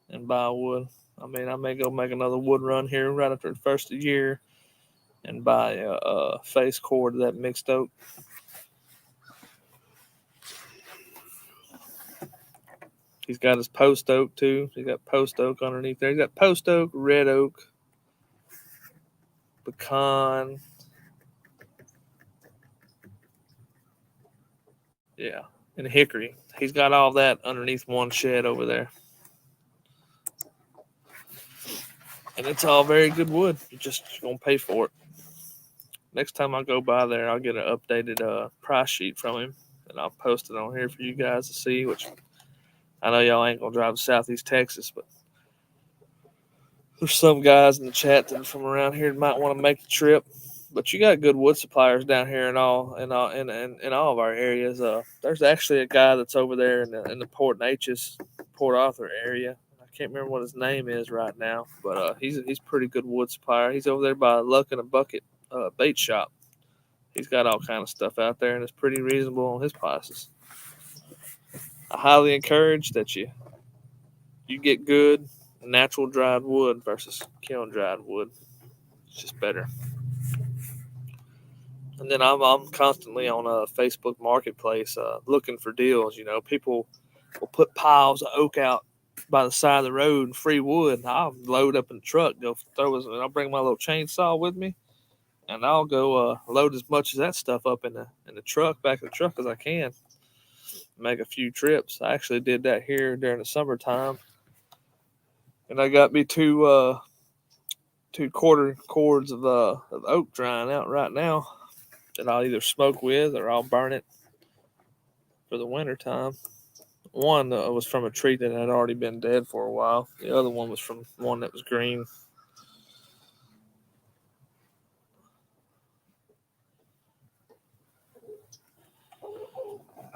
and buy wood. I mean, I may go make another wood run here right after the first of the year and buy a face cord of that mixed oak. He's got his post oak too. He's got post oak underneath there. He's got post oak, red oak, pecan. Yeah, and hickory. He's got all that underneath one shed over there. And it's all very good wood. You're just going to pay for it. Next time I go by there, I'll get an updated price sheet from him, and I'll post it on here for you guys to see, which I know y'all ain't going to drive to Southeast Texas, but there's some guys in the chat that are from around here that might want to make the trip. But you got good wood suppliers down here in all of our areas. There's actually a guy that's over there in the Port Neches, Port Arthur area. I can't remember what his name is right now, but he's pretty good wood supplier. He's over there by Luck and a Bucket bait shop. He's got all kind of stuff out there, and it's pretty reasonable on his prices. I highly encourage that you get good natural dried wood versus kiln dried wood. It's just better. And then I'm constantly on a Facebook Marketplace looking for deals. You know, people will put piles of oak out by the side of the road and free wood. And I'll load up in the truck, go throw it, and I'll bring my little chainsaw with me, and I'll go load as much of that stuff up in the truck, back of the truck as I can. Make a few trips. I actually did that here during the summertime, and I got me two quarter cords of oak drying out right now that I'll either smoke with or I'll burn it for the winter time. One was from a tree that had already been dead for a while. The other one was from one that was green.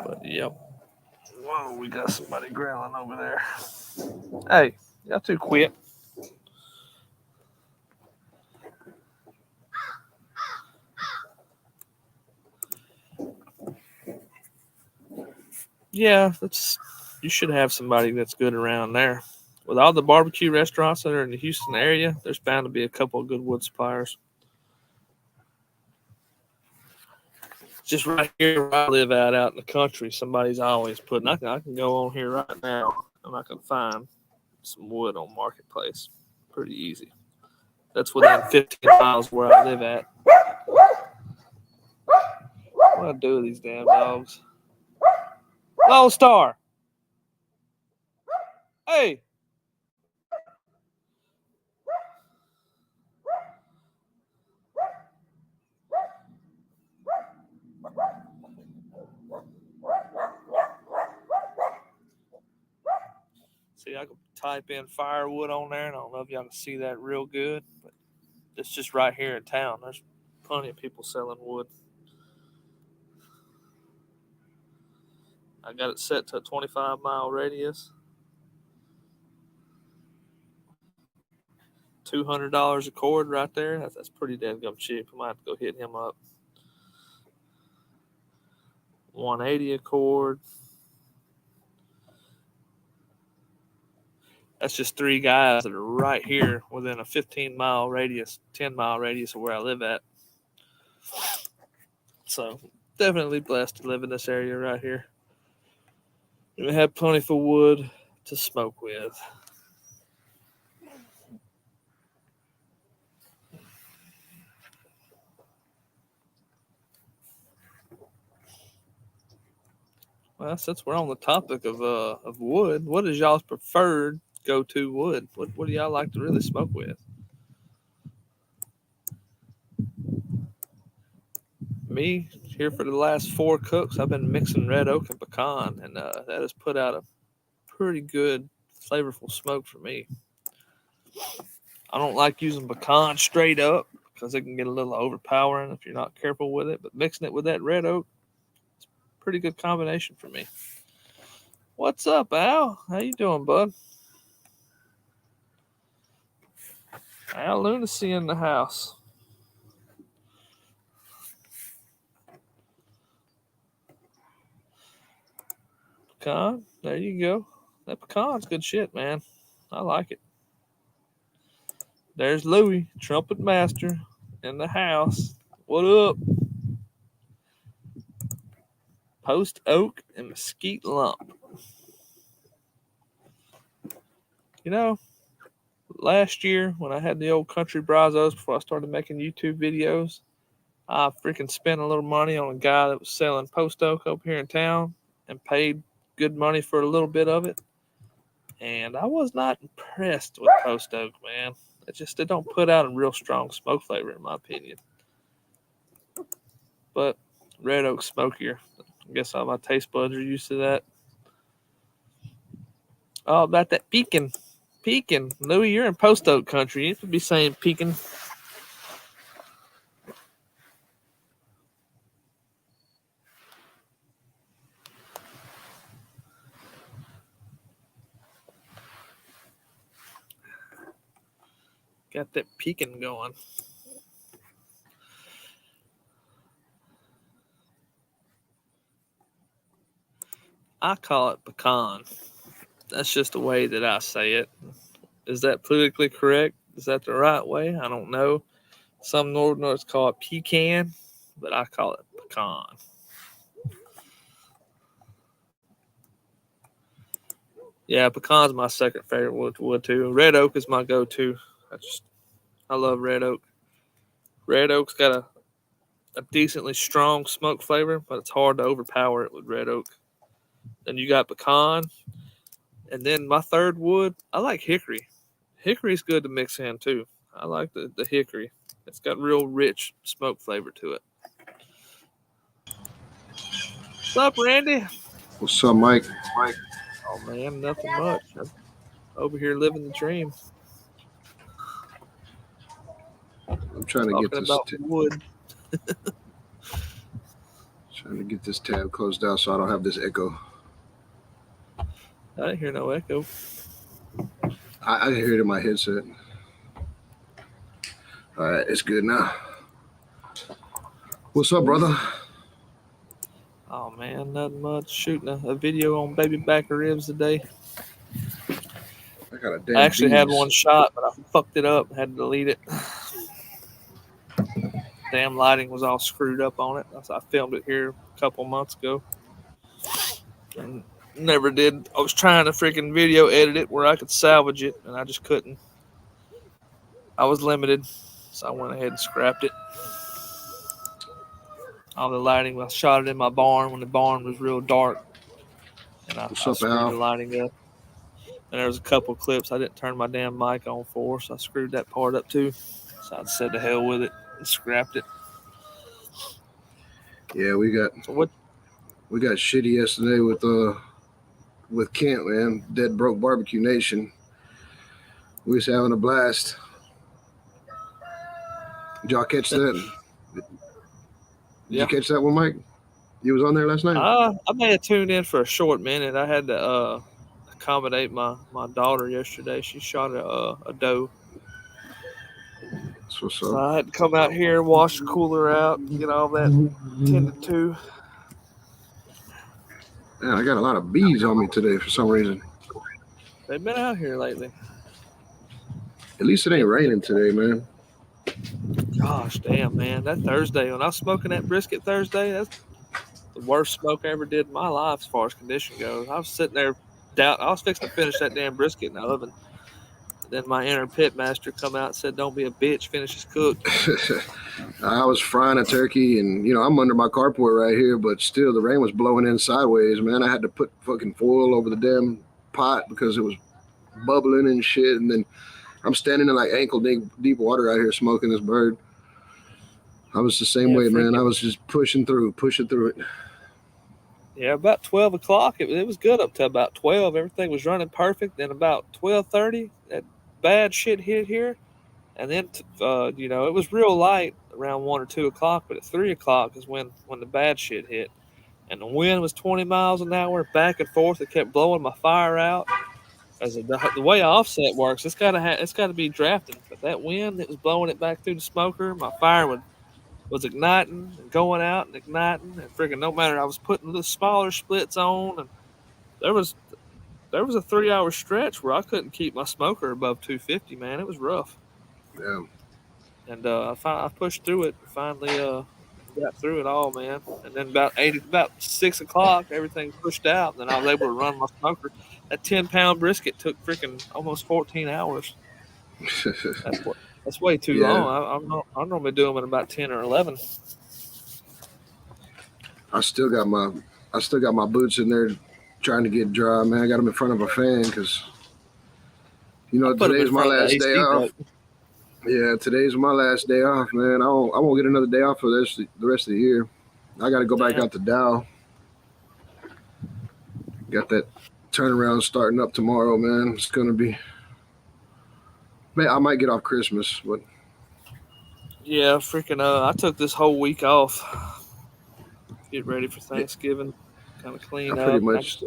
But yep. Whoa, we got somebody growling over there. Hey, y'all two quit. Yeah, you should have somebody that's good around there. With all the barbecue restaurants that are in the Houston area, there's bound to be a couple of good wood suppliers. Just right here where I live out in the country, somebody's always putting. I can go on here right now and I can find some wood on Marketplace. Pretty easy. That's within 15 miles where I live at. What do I do with these damn dogs? Lone Star. Hey. See, I can type in firewood on there, and I don't know if y'all can see that real good, but it's just right here in town. There's plenty of people selling wood. I got it set to a 25-mile radius. $200 a cord right there. That's pretty damn cheap. I might have to go hit him up. $180 a cord. That's just 3 guys that are right here within a 15-mile radius, 10-mile radius of where I live at. So definitely blessed to live in this area right here. We have plenty of wood to smoke with. Well, since we're on the topic of wood, what is y'all's preferred go-to wood? What do y'all like to really smoke with? Me, here for the last 4 cooks, I've been mixing red oak and pecan, and that has put out a pretty good, flavorful smoke for me. I don't like using pecan straight up because it can get a little overpowering if you're not careful with it, but mixing it with that red oak, it's a pretty good combination for me. What's up, Al? How you doing, bud? Al Lunacy in the house. Pecan, there you go. That pecan's good shit, man. I like it. There's Louie, trumpet master, in the house. What up? Post oak and mesquite lump. You know, last year when I had the old country brazos before I started making YouTube videos, I freaking spent a little money on a guy that was selling post oak up here in town and paid good money for a little bit of it. And I was not impressed with post oak, man. It don't put out a real strong smoke flavor in my opinion. But red oak smokier. I guess all my taste buds are used to that. Oh, about that pecan. Pecan. Louie, you're in post oak country. You should be saying pecan. Got that pecan going. I call it pecan. That's just the way that I say it. Is that politically correct? Is that the right way? I don't know. Some Northerners call it pecan, but I call it pecan. Yeah, pecan's my second favorite wood too. Red oak is my go-to. I love red oak. Red oak's got a decently strong smoke flavor, but it's hard to overpower it with red oak. Then you got pecan. And then my third wood, I like hickory. Hickory's good to mix in too. I like the hickory. It's got real rich smoke flavor to it. What's up, Randy? What's up, Mike? Oh man, nothing much. I'm over here living the dream. I'm trying to get Talking this about wood. tab closed out so I don't have this echo. I didn't hear no echo. I hear it in my headset. All right, it's good now. What's up, brother? Oh man, nothing much. Shooting a video on baby back ribs today. I got a damn I actually had bees. one shot, but I fucked it up. Had to delete it. Damn lighting was all screwed up on it. I filmed it here a couple months ago. And never did. I was trying to freaking video edit it where I could salvage it, and I just couldn't. I was limited, so I went ahead and scrapped it. All the lighting, I shot it in my barn when the barn was real dark, and I What's up, screwed Al? the lighting up. And there was a couple clips I didn't turn my damn mic on for, so I screwed that part up too. So I said to hell with it and scrapped it. Yeah, we got shitty yesterday with Kent, man. Dead Broke Barbecue Nation. We was having a blast. Did y'all catch that? Did you catch that one, Mike? You was on there last night? I may have tuned in for a short minute. I had to accommodate my daughter yesterday. She shot a doe. That's what's up. So I had to come out here, wash the cooler out, get all that tended to. Man, I got a lot of bees on me today for some reason. They've been out here lately. At least it ain't raining today, man. Gosh damn, man. That Thursday, when I was smoking that brisket Thursday, that's the worst smoke I ever did in my life as far as condition goes. I was sitting there, I was fixing to finish that damn brisket in the oven. And then my inner pit master come out and said, "Don't be a bitch, finish this cook." I was frying a turkey, and I'm under my carport right here, but still the rain was blowing in sideways, man. I had to put fucking foil over the damn pot because it was bubbling and shit. And then I'm standing in like ankle deep water out here smoking this bird. I was the same way, man. I was just pushing through it. Yeah, about 12 o'clock, it was good up to about 12. Everything was running perfect. Then about 12:30, that bad shit hit here. And then, it was real light around 1 or 2 o'clock, but at 3 o'clock is when the bad shit hit. And the wind was 20 miles an hour, back and forth. It kept blowing my fire out. As the way offset works, it's got to be drafting. But that wind that was blowing it back through the smoker, my fire was igniting and going out and igniting, and freaking no matter. I was putting the smaller splits on, and there was a 3 hour stretch where I couldn't keep my smoker above 250. Man, it was rough. Yeah. And I pushed through it. Finally, got through it all, man. And then about 6 o'clock, everything pushed out, and then I was able to run my smoker. That 10-pound brisket took freaking almost 14 hours. That's way too long. I normally do them in about 10 or 11. I still got my boots in there trying to get dry, man. I got them in front of a fan because today's my last day off. Yeah, today's my last day off, man. I won't get another day off for the rest of the year. I got to go back out to Dow. Got that turnaround starting up tomorrow, man. It's gonna be. Man, I might get off Christmas, but. Yeah, freaking. I took this whole week off. Get ready for Thanksgiving. Kind of clean up. Pretty much.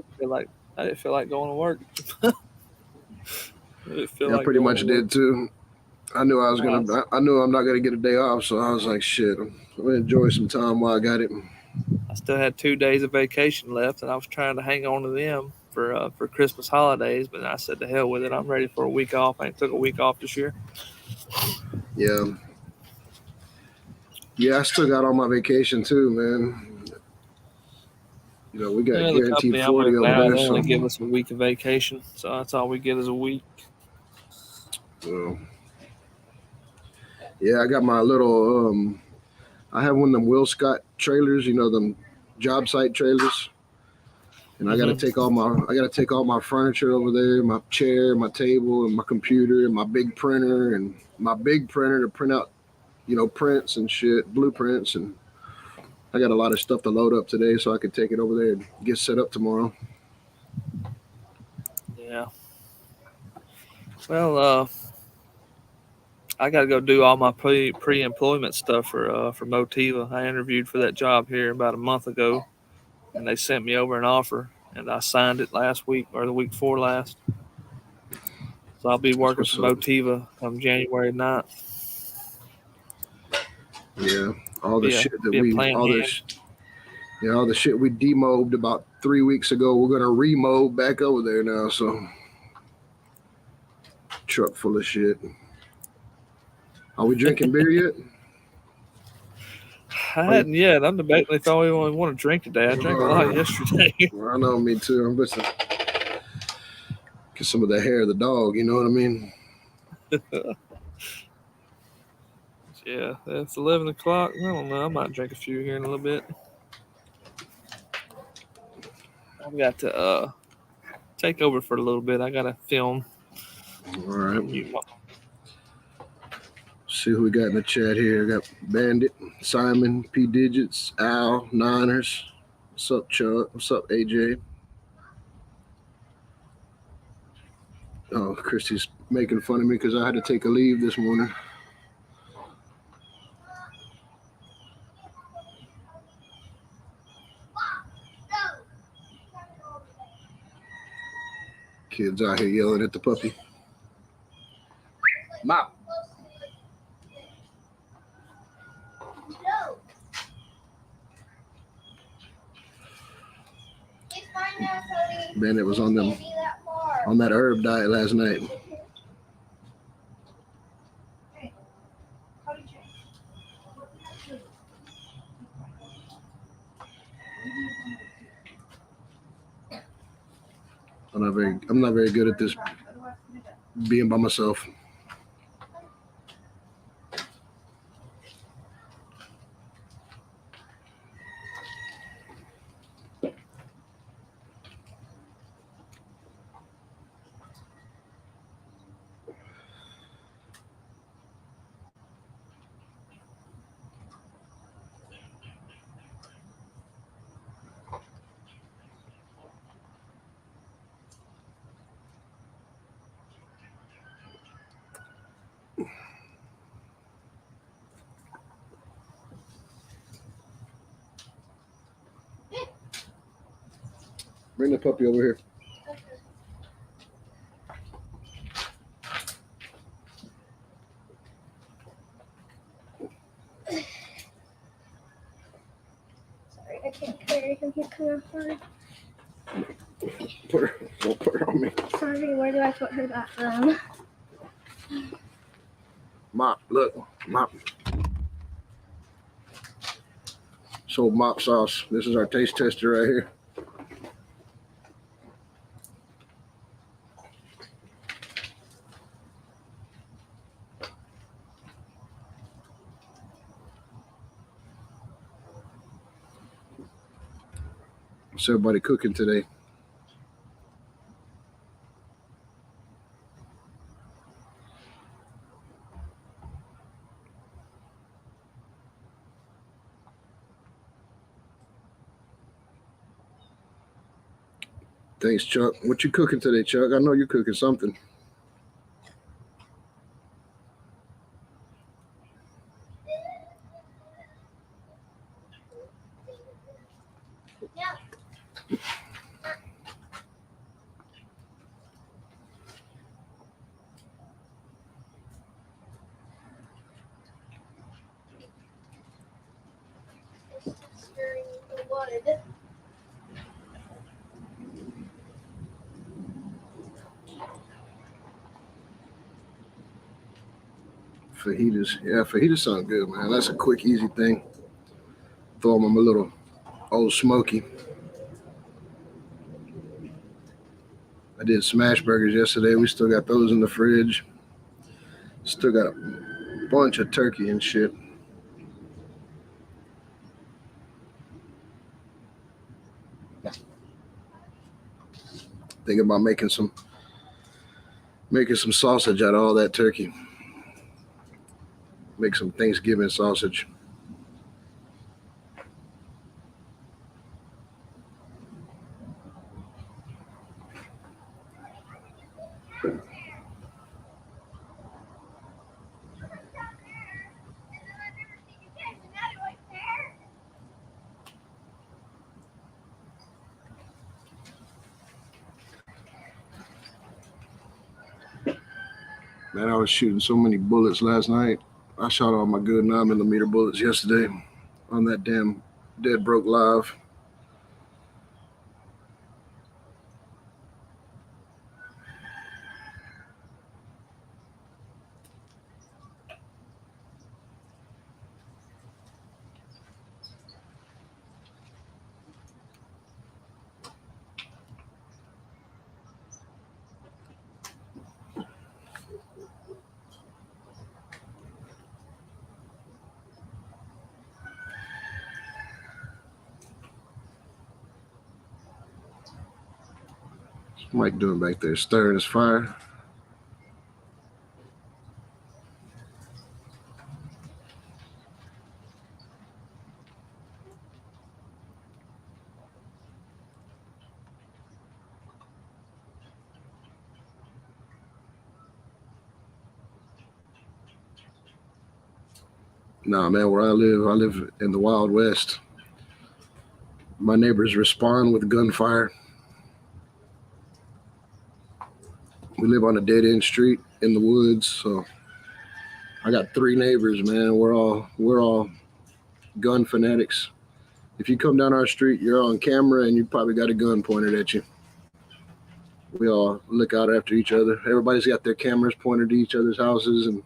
I didn't feel like going to work. I pretty much did too. I knew I knew I'm not gonna get a day off, so I was like, shit, I'm gonna enjoy some time while I got it. I still had 2 days of vacation left, and I was trying to hang on to them for Christmas holidays. But I said, to hell with it. I'm ready for a week off. I ain't took a week off this year. Yeah. Yeah, I still got all my vacation too, man. We got guaranteed 40 over there. They only give us a week of vacation, so that's all we get is a week. Yeah, I got my little. I have one of them Will Scott trailers, them job site trailers, and I got to take all my furniture over there, my chair, my table, and my computer, and my big printer, to print out, prints and shit, blueprints, and I got a lot of stuff to load up today, so I could take it over there and get set up tomorrow. Yeah. Well, I got to go do all my pre-employment stuff for Motiva. I interviewed for that job here about a month ago, and they sent me over an offer, and I signed it last week or the week before last. So I'll be That's working what's for up. Motiva on January 9th. Yeah, all the shit that Be a plant hand. all the shit we demobbed about 3 weeks ago, we're gonna remob back over there now. So, truck full of shit. Are we drinking beer yet? I hadn't yet. I'm debating if I only want to drink today. I drank a lot yesterday. I know, me too. I'm just get some of the hair of the dog. You know what I mean? Yeah, it's 11 o'clock. I don't know. I might drink a few here in a little bit. I've got to take over for a little bit. I got to film. All right. See who we got in the chat here. Got Bandit, Simon, P Digits, Al, Niners. What's up, Chuck? What's up, AJ? Oh, Christy's making fun of me because I had to take a leave this morning. Kids out here yelling at the puppy. Mop. Bandit was on that herb diet last night. I'm not very good at this being by myself. Bring the puppy over here. Sorry, I can't carry him. He's kind of hard. Don't put her on me. Sorry, where do I put her back from? Mop, look, Mop. So Mop sauce. This is our taste tester right here. What's everybody cooking today? Thanks, Chuck. What you cooking today, Chuck? I know you're cooking something. Stirring the wood. Fajitas. Yeah, fajitas sound good, man. That's a quick, easy thing. Throw them on a little old smoky. I did smash burgers yesterday. We still got those in the fridge. Still got a bunch of turkey and shit. Thinking about making some sausage out of all that turkey. Make some Thanksgiving sausage. Man, I was shooting so many bullets last night. I shot all my good 9mm bullets yesterday on that damn Dead Broke Live. What's Mike doing back there? Stirring his fire. Nah, man, where I live in the Wild West. My neighbors respond with gunfire. We live on a dead-end street in the woods, so I got 3 neighbors, man. We're all gun fanatics. If you come down our street, you're on camera and you probably got a gun pointed at you. We all look out after each other. Everybody's got their cameras pointed to each other's houses, and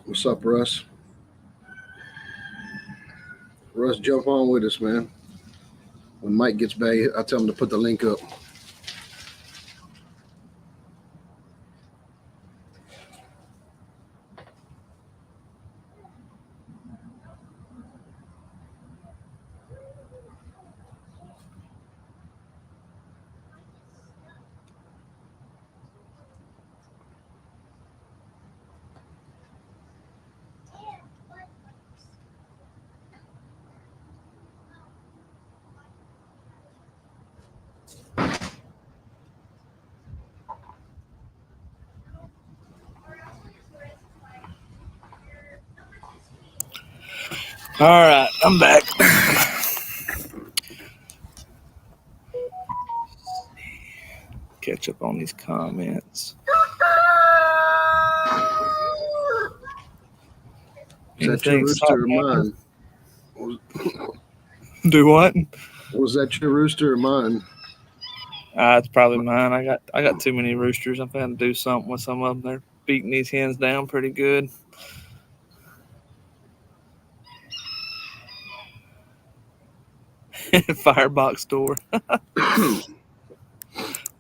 what's up, Russ? Russ, jump on with us, man. When Mike gets back, I'll tell him to put the link up. All right, I'm back. Catch up on these comments. Is that your rooster or mine? Do what? Was that your rooster or mine? It's probably mine. I got too many roosters. I've had to do something with some of them. They're beating these hens down pretty good. Firebox door. I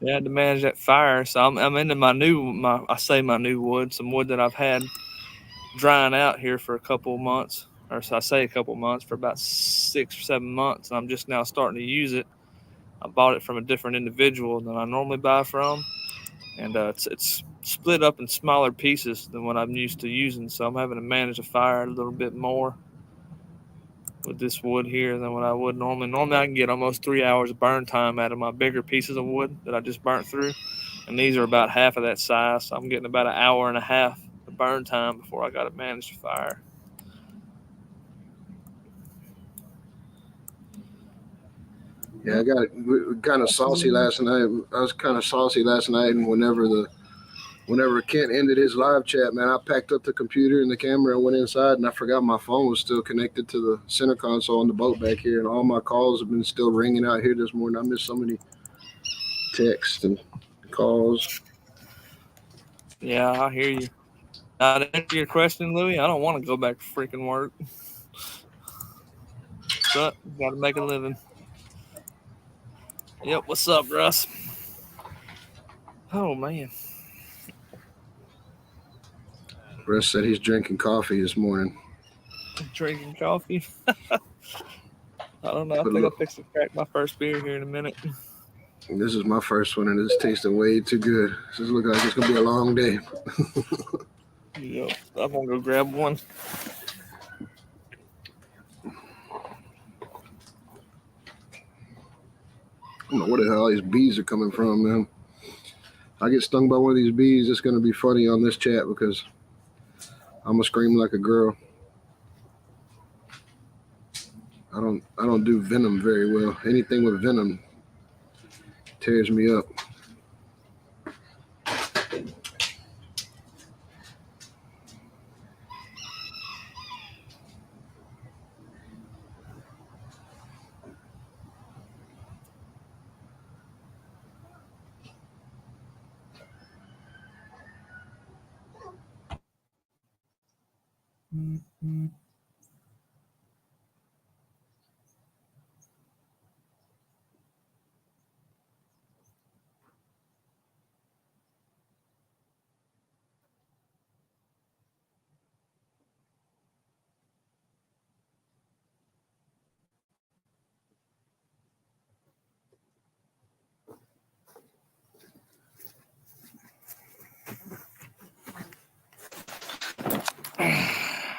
had to manage that fire, so I'm into my new wood, some wood that I've had drying out here for a couple of months, or so I say a couple of months, for about 6 or 7 months, and I'm just now starting to use it. I bought it from a different individual than I normally buy from, and it's split up in smaller pieces than what I'm used to using, so I'm having to manage a fire a little bit more with this wood here than what I would normally. Normally I can get almost 3 hours of burn time out of my bigger pieces of wood that I just burnt through, and these are about half of that size, so I'm getting about 1.5 hours of burn time before I got to manage the fire. Yeah, I got kind of saucy last night. I was kind of saucy last night, and whenever Kent ended his live chat, man, I packed up the computer and the camera and went inside, and I forgot my phone was still connected to the center console on the boat back here, and all my calls have been still ringing out here this morning. I missed so many texts and calls. Yeah, I hear you. To answer your question, Louie, I don't want to go back to freaking work, but got to make a living. Yep, what's up, Russ? Oh, man. Russ said he's drinking coffee this morning. Drinking coffee? I don't know. I think I'll fix to crack my first beer here in a minute. This is my first one, and it's tasting way too good. This looks like it's going to be a long day. Yep, I'm going to go grab one. don't know where the hell all these bees are coming from, man. I get stung by one of these bees, it's gonna be funny on this chat because I'm gonna scream like a girl. I don't do venom very well. Anything with venom tears me up.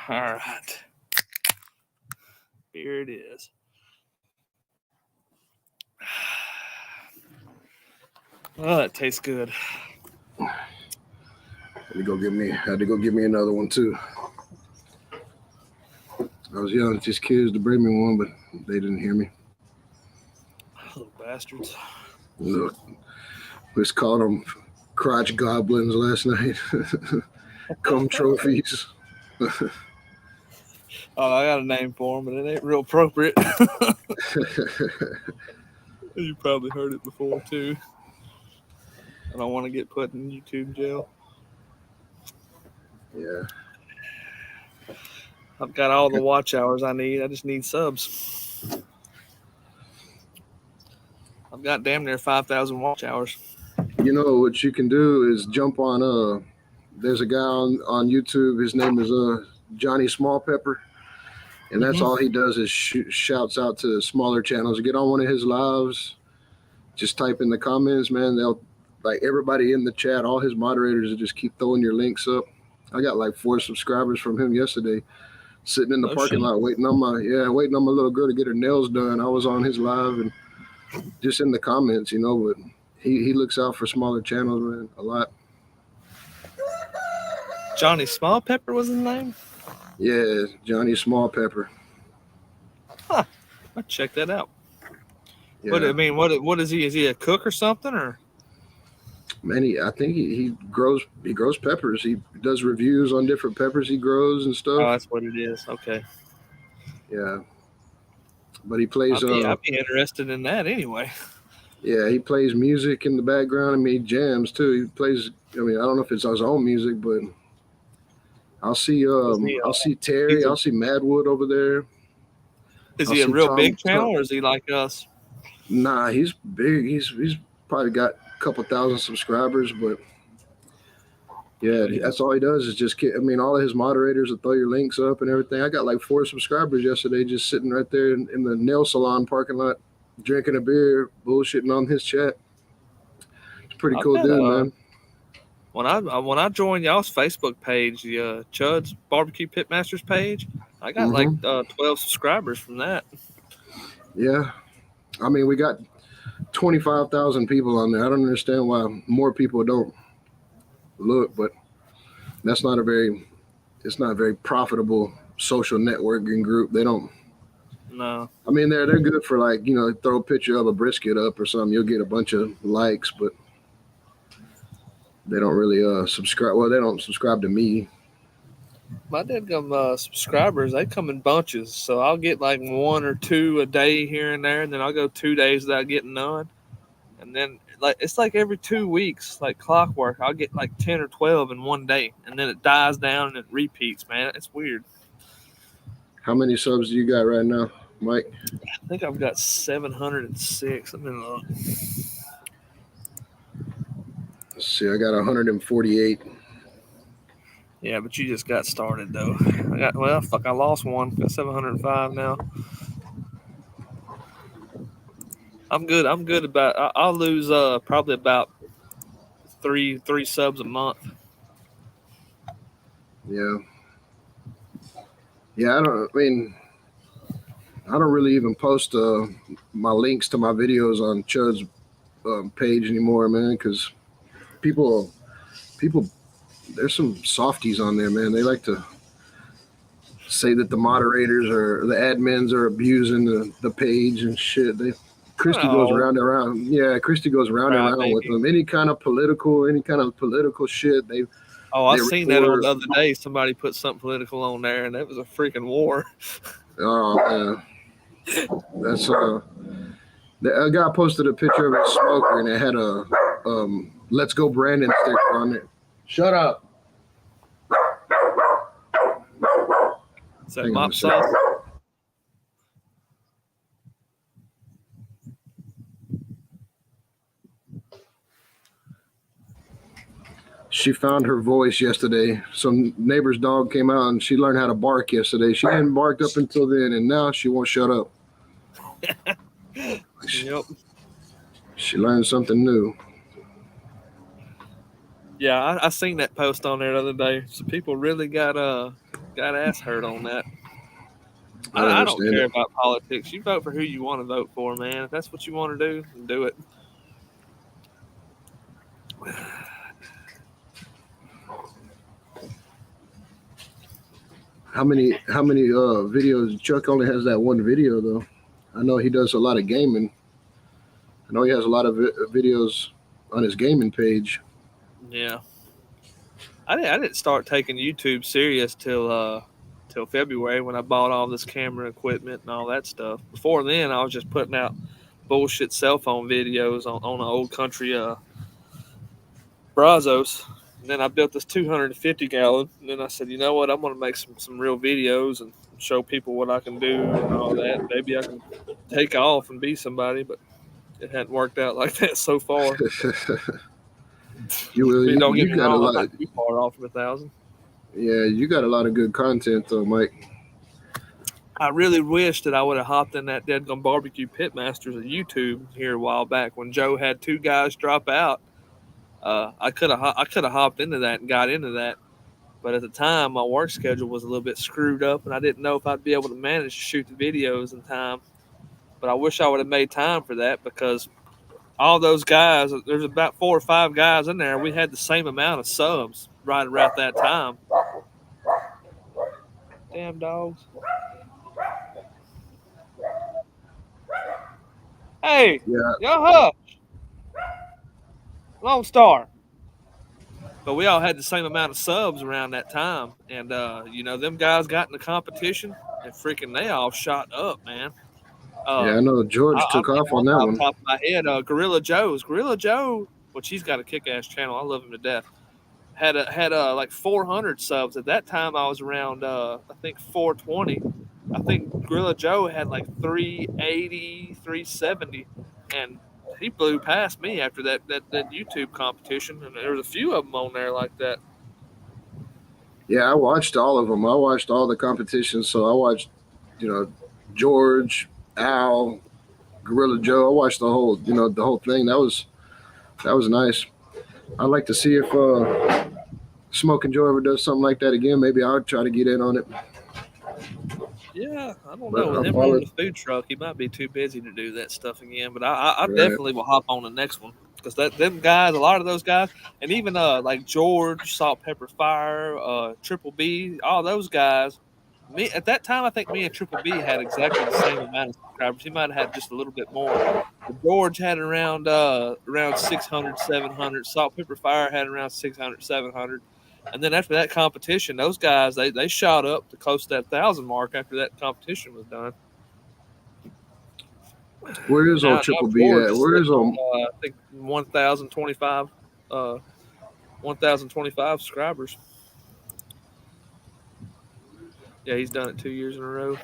All right. Here it is. Oh, that tastes good. Had to go get me another one too. I was yelling at these kids to bring me one, but they didn't hear me. Little bastards. Look, we just called them crotch goblins last night. Cum trophies. Oh, I got a name for them, but it ain't real appropriate. You probably heard it before too. I don't want to get put in YouTube jail. Yeah. I've got all the watch hours I need. I just need subs. I've got damn near 5,000 watch hours. You know what you can do is jump on there's a guy on YouTube, his name is Johnny Small Pepper, and that's all he does is shouts out to smaller channels. Get on one of his lives, just type in the comments, man. They'll, like, everybody in the chat, all his moderators will just keep throwing your links up. I got like 4 subscribers from him yesterday, sitting in the parking lot waiting on my little girl to get her nails done. I was on his live and just in the comments, you know, but he looks out for smaller channels, man, a lot. Johnny Small Pepper was his name? Yeah, Johnny Small Pepper. Huh. I'll check that out. Yeah. What is he? Is he a cook or something, or? Man, I think he grows peppers. He does reviews on different peppers he grows and stuff. Oh, that's what it is. Okay. Yeah. But he plays. I'd be interested in that anyway. Yeah, he plays music in the background. I mean, he jams too. He plays. I mean, I don't know if it's his own music, but I'll see. I'll see Terry. I'll see Madwood over there. Is he a real big channel, or is he like us? Nah, he's big. He's probably got a couple thousand subscribers, but yeah, that's all he does is just. I mean, all of his moderators will throw your links up and everything. I got like 4 subscribers yesterday, just sitting right there in the nail salon parking lot, drinking a beer, bullshitting on his chat. It's a pretty cool dude, man. When I joined y'all's Facebook page, the Chud's Barbecue Pitmasters page, I got like 12 subscribers from that. Yeah, I mean, we got 25,000 people on there. I don't understand why more people don't look, but it's not a very profitable social networking group. They don't. No. I mean, they're good for, like, you know, throw a picture of a brisket up or something. You'll get a bunch of likes, but they don't really subscribe. Well, they don't subscribe to me. My dadgum subscribers, they come in bunches, so I'll get like 1 or 2 a day here and there, and then I'll go 2 days without getting none, and then it's like every 2 weeks, like clockwork. I'll get like 10 or 12 in one day, and then it dies down and it repeats. Man, it's weird. How many subs do you got right now, Mike? I think I've got 706. Let me look. Let's see, I got 148. Yeah, but you just got started though. I lost one. Got 705 now. I'm good. I'll lose probably about three subs a month. Yeah. Yeah, I mean, I don't really even post my links to my videos on Chud's page anymore, man, because people people there's some softies on there, man. They like to say that the moderators or the admins are abusing the page and shit. Christy goes Oh, round and around. Yeah, Christy goes round and right, around with baby. them. Any kind of political shit. Oh, I They seen that on record. the other day. Somebody put something political on there, and it was a freaking war. Oh man, that's a guy posted a picture of a smoker and it had a "Let's Go Brandon" sticker on it. Shut up. Is that Hang on a mop sauce? second. She found her voice yesterday. Some neighbor's dog came out and she learned how to bark yesterday. She hadn't barked up until then, and now she won't shut up. Yep. She learned something new. Yeah, I seen that post on there the other day. So people really got ass hurt on that. I I don't understand care it. about politics. You vote for who you want to vote for, man. If that's what you want to do it. How many videos? Chuck only has that one video though. I know he does a lot of gaming. I know he has a lot of videos on his gaming page. Yeah, I didn't start taking YouTube serious till February when I bought all this camera equipment and all that stuff. Before then, I was just putting out bullshit cell phone videos on an old country Brazos. And then I built this 250 gallon. And then I said, you know what? I'm going to make some real videos and show people what I can do and all that. Maybe I can take off and be somebody, but it hadn't worked out like that so far. Don't get you me got a wrong, I'm lot. not too far off of 1,000. Yeah, you got a lot of good content though, Mike. I really wish that I would have hopped in that Dead Gum Barbecue Pitmasters of YouTube here a while back when Joe had two guys drop out. I could have hopped into that and got into that. But at the time, my work schedule was a little bit screwed up, and I didn't know if I'd be able to manage to shoot the videos in time. But I wish I would have made time for that because all those guys, there's about 4 or 5 guys in there. We had the same amount of subs right around that time. Damn dogs. Hey, Yeah, yo, hush. Lone Star. But we all had the same amount of subs around that time. And, them guys got in the competition and freaking they all shot up, man. yeah, I know George I'll took name off one on that off one. the top of my head. Gorilla Joe, which he's got a kick-ass channel. I love him to death. Had like 400 subs at that time. I was around I think 420. I think Gorilla Joe had like 380, 370, and he blew past me after that YouTube competition. And there was a few of them on there like that. Yeah, I watched all of them. I watched all the competitions. So I watched, George, Al, Gorilla Joe. I watched the whole thing. That was nice. I'd like to see if Smoking Joe ever does something like that again. Maybe I'll try to get in on it. Yeah, I don't But know. With I him follow. running the food truck, he might be too busy to do that stuff again. But I Right. definitely will hop on the next one because them guys, a lot of those guys, and even like George, Salt Pepper Fire, Triple B, all those guys. Me at that time, I think me and Triple B had exactly the same amount of subscribers. He might have had just a little bit more. But George had around 600, 700. Salt Pepper Fire had around 600, 700. And then after that competition, those guys they shot up to close to that 1,000 mark after that competition was done. Where And is old now Triple B George at? is Where sitting is on old? I think 1,025 uh 1,025 subscribers. Yeah, he's done it 2 years in a row. I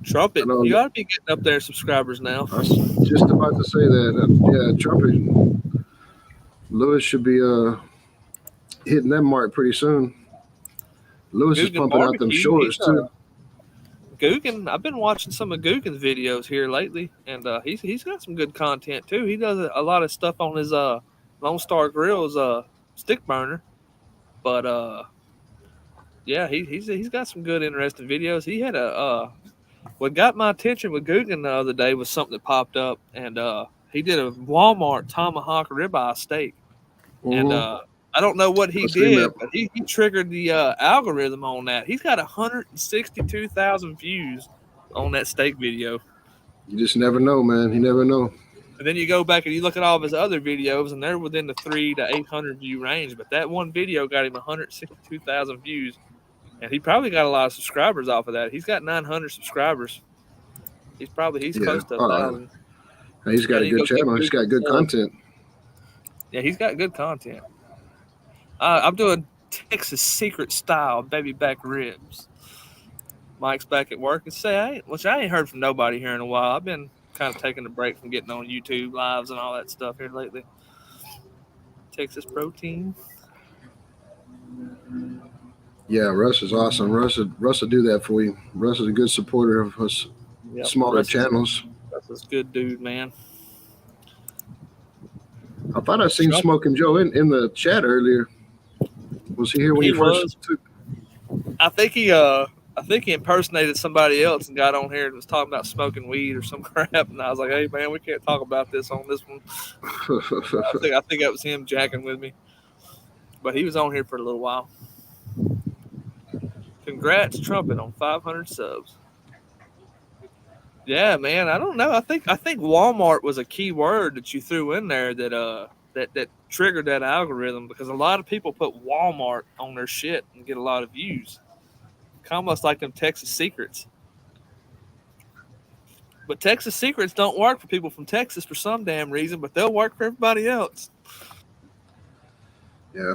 Trumpet, know. you ought to be getting up there subscribers now. I was just about to say that. Yeah, Trumpet Lewis should be hitting that mark pretty soon. Lewis is Guggen pumping out them Barbecue, he's shorts too. Guggen. I've been watching some of Guggen's videos here lately, and he's got some good content too. He does a lot of stuff on his Lone Star Grill's stick burner, but Yeah, he's got some good, interesting videos. He had what got my attention with Guggen the other day was something that popped up, and he did a Walmart tomahawk ribeye steak, and Mm-hmm. I don't know what he I've seen did, that. but he triggered the algorithm on that. He's got 162,000 views on that steak video. You just never know, man. You never know. And then you go back and you look at all of his other videos, and they're within the 300 to 800 view range. But that one video got him 162,000 views, and he probably got a lot of subscribers off of that. He's got 900 subscribers. He's Yeah. close to 1,000. He's got Yeah, a you good go give channel. He's Google got good a sub. content. Yeah, he's got good content. I'm doing Texas secret style baby back ribs. Mike's back at work and which I ain't heard from nobody here in a while. I've been kind of taking a break from getting on YouTube lives and all that stuff here lately. Texas protein. Yeah, Russ is awesome. Russ will do that for you. Russ is a good supporter of us smaller channels. Russ is a good dude, man. I thought I seen Smoking Joe in the chat earlier. Was he here when he first took? I think he impersonated somebody else and got on here and was talking about smoking weed or some crap. And I was like, hey man, we can't talk about this on this one. I think that was him jacking with me. But he was on here for a little while. Congrats, Trumpet, on 500 subs. Yeah, man. I don't know. I think Walmart was a key word that you threw in there that triggered that algorithm, because a lot of people put Walmart on their shit and get a lot of views. Almost like them Texas secrets. But Texas secrets don't work for people from Texas for some damn reason, but they'll work for everybody else. Yeah.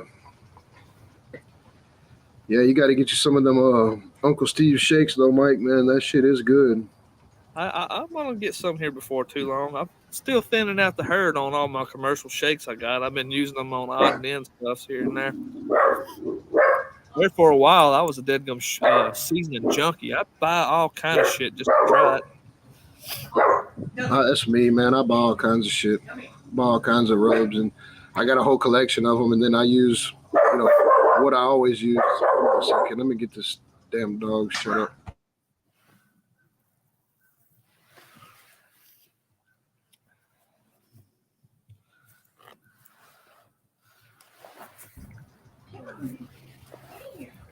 Yeah, you got to get you some of them Uncle Steve shakes, though, Mike. Man, that shit is good. I'm going to get some here before too long. I'm still thinning out the herd on all my commercial shakes I got. I've been using them on odd and end stuff here and there. There for a while, I was a dead gum seasoning junkie. I buy all kind of shit just to try it. That's me, man. I buy all kinds of shit. Buy all kinds of rubs, and I got a whole collection of them, and then I use, what I always use. Hold on a second. Let me get this damn dog shut up.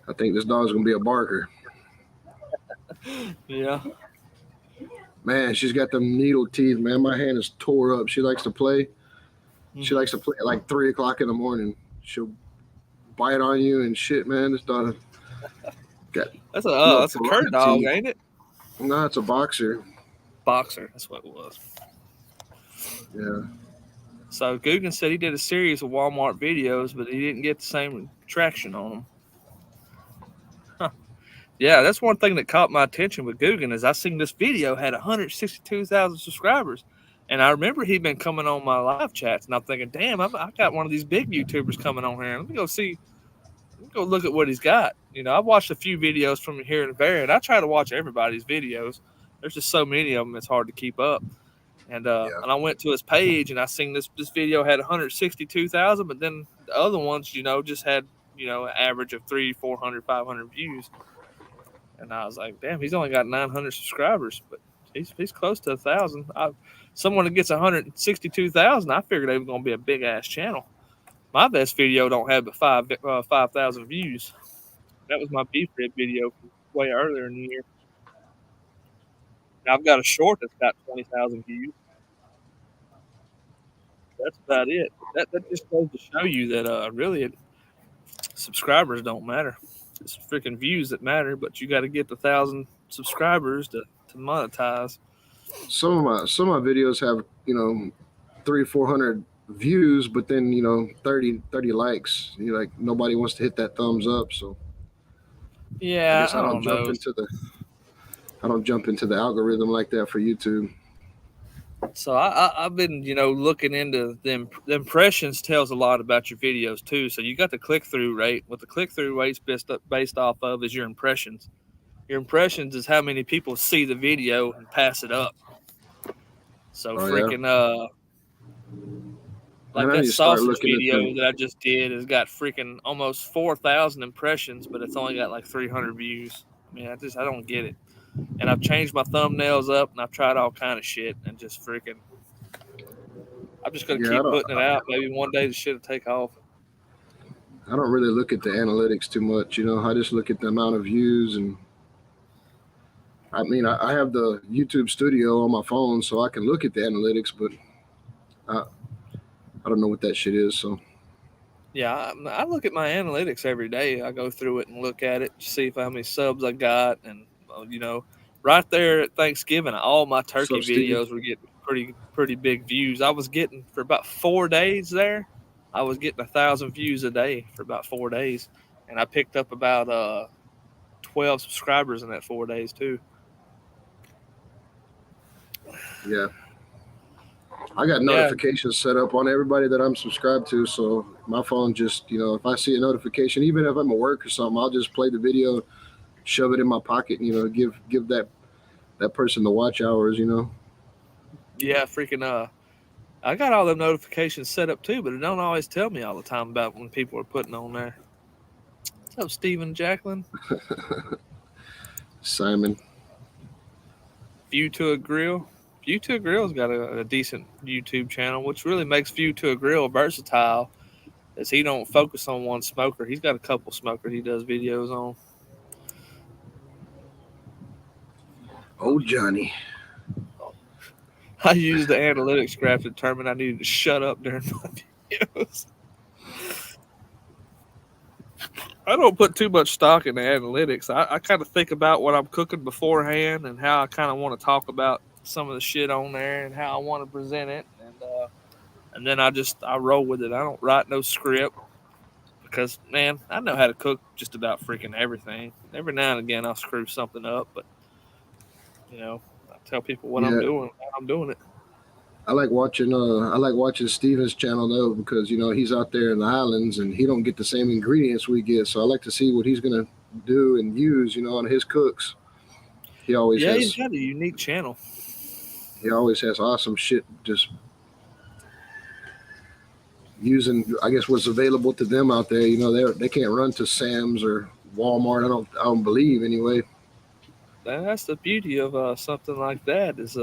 I think this dog's going to be a barker. Yeah. Man, she's got them needle teeth, man. My hand is tore up. She likes to play. Mm-hmm. She likes to play at like 3 o'clock in the morning. She'll bite on you and shit, man. This dog got that's a cur dog, ain't it? No, it's a boxer. Boxer, that's what it was. Yeah. So Guggen said he did a series of Walmart videos, but he didn't get the same traction on them. Huh. Yeah, that's one thing that caught my attention with Guggen is I seen this video had 162,000 subscribers. And I remember he'd been coming on my live chats, and I'm thinking, damn, I got one of these big YouTubers coming on here. Let me go look at what he's got. I've watched a few videos from here and there, and I try to watch everybody's videos. There's just so many of them, it's hard to keep up. And and I went to his page, and I seen this video had 162,000, but then the other ones, just had, an average of 300, 400, 500 views. And I was like, damn, he's only got 900 subscribers, but he's close to 1,000. Someone that gets 162,000, I figured they were going to be a big ass channel. My best video don't have but 5,000 views. That was my beef rib video from way earlier in the year. Now I've got a short that's got 20,000 views. That's about it. That just goes to show you that really subscribers don't matter. It's freaking views that matter, but you got to get the 1,000 subscribers to monetize. Some of my videos have 300-400 views, but then 30 likes. Like nobody wants to hit that thumbs up, so yeah, I guess I don't jump into the algorithm like that for YouTube. So I've been looking into them. The impressions tells a lot about your videos too. So you got the click-through rate. What the click-through rate's based off of is your impressions. Your impressions is how many people see the video and pass it up. So Like Man, I that need to start sausage looking at video the. that I just did has got freaking almost 4,000 impressions, but it's only got like 300 views. I mean, I don't get it. And I've changed my thumbnails up, and I've tried all kind of shit, and just freaking. I'm just gonna Yeah, keep putting it out. Maybe one day the shit will take off. I don't really look at the analytics too much. You know, I just look at the amount of views, and I mean, I have the YouTube Studio on my phone, so I can look at the analytics, but I, I don't know what that shit is. So Yeah, I look at my analytics every day. I go through it and look at it, see how many subs I got, and right there at Thanksgiving, all my what's turkey up, Steve? videos were getting pretty big views. I was getting for about 4 days there. I was getting 1,000 views a day for about 4 days, and I picked up about 12 subscribers in that 4 days too. Yeah, I got Yeah, notifications set up on everybody that I'm subscribed to, so my phone just, if I see a notification, even if I'm at work or something, I'll just play the video, shove it in my pocket, give that person the watch hours. yeah, freaking I got all them notifications set up too, but it don't always tell me all the time about when people are putting on there. What's up, Stephen Jacqueline? Simon. View to a Grill. View to a Grill's got a decent YouTube channel, which really makes View to a Grill versatile, as he don't focus on one smoker. He's got a couple smokers he does videos on. Oh, Johnny. I used the analytics graph to determine I needed to shut up during my videos. I don't put too much stock in the analytics. I kind of think about what I'm cooking beforehand and how I kind of want to talk about some of the shit on there and how I want to present it, and then I roll with it. I don't write no script because man, I know how to cook just about freaking everything. Every now and again, I'll screw something up, but I tell people what I'm Yeah, doing, how I'm doing it. I like watching Steven's channel though, because he's out there in the islands and he don't get the same ingredients we get. So I like to see what he's gonna do and use, on his cooks. He always Yeah, he's has got a unique channel. he always has awesome shit just using, I guess, what's available to them out there. They can't run to Sam's or Walmart. I don't believe anyway. That's the beauty of something like that is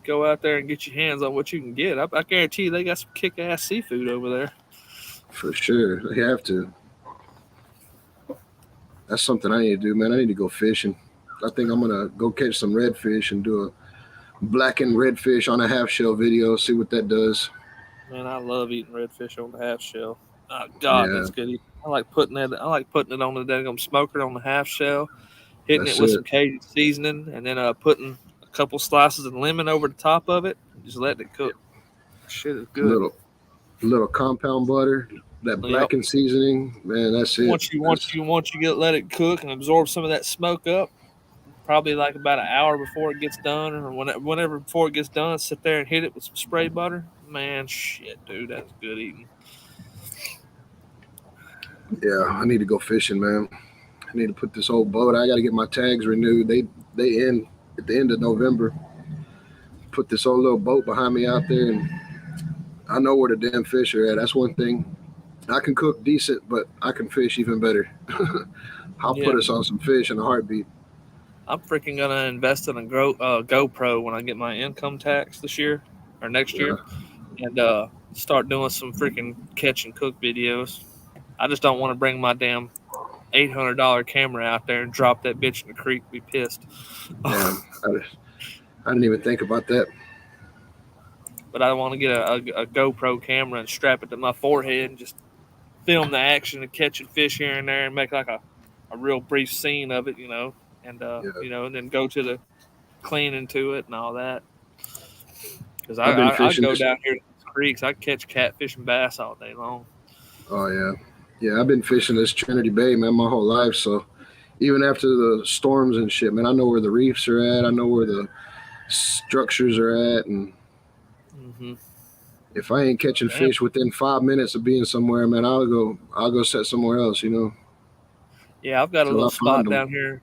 go out there and get your hands on what you can get. I guarantee you they got some kick ass seafood over there. For sure, they have to. That's something I need to do, man. I need to go fishing. I think I'm gonna go catch some redfish and do a blackened redfish on a half shell video. See what that does. Man, I love eating redfish on the half shell. Oh God, Yeah, that's good. I like putting it. I like putting it on the daggum smoker on the half shell, hitting it that's with it. some Cajun seasoning, and then putting a couple slices of lemon over the top of it, and just letting it cook. Shit is good. Little compound butter, that Yep. blackened seasoning, man. That's it. Once you get let it cook and absorb some of that smoke up, probably like about an hour before it gets done, or whenever before it gets done, sit there and hit it with some spray butter. Man, shit, dude, that's good eating. Yeah, I need to go fishing, man. I need to put this old boat. I got to get my tags renewed. They end at the end of November. Put this old little boat behind me out there, and I know where the damn fish are at. That's one thing. I can cook decent, but I can fish even better. I'll Yeah, put us on some fish in a heartbeat. I'm freaking gonna invest in a GoPro when I get my income tax this year or next Yeah, year, and start doing some freaking catch and cook videos. I just don't want to bring my damn $800 camera out there and drop that bitch in the creek. Be pissed. damn. I didn't even think about that. But I want to get a GoPro camera and strap it to my forehead and just film the action of catching fish here and there and make like a real brief scene of it, and Yeah, and then go to the cleaning to it and all that. Because I've been I fishing go this. down here to the creeks, I catch catfish and bass all day long. Oh yeah. I've been fishing this Trinity Bay, man, my whole life. So even after the storms and shit, man, I know where the reefs are at. I know where the structures are at, and Hmm. if I ain't catching Damn. fish within 5 minutes of being somewhere, man, I'll go set somewhere else, Yeah, I've got a till little I find spot them. down here.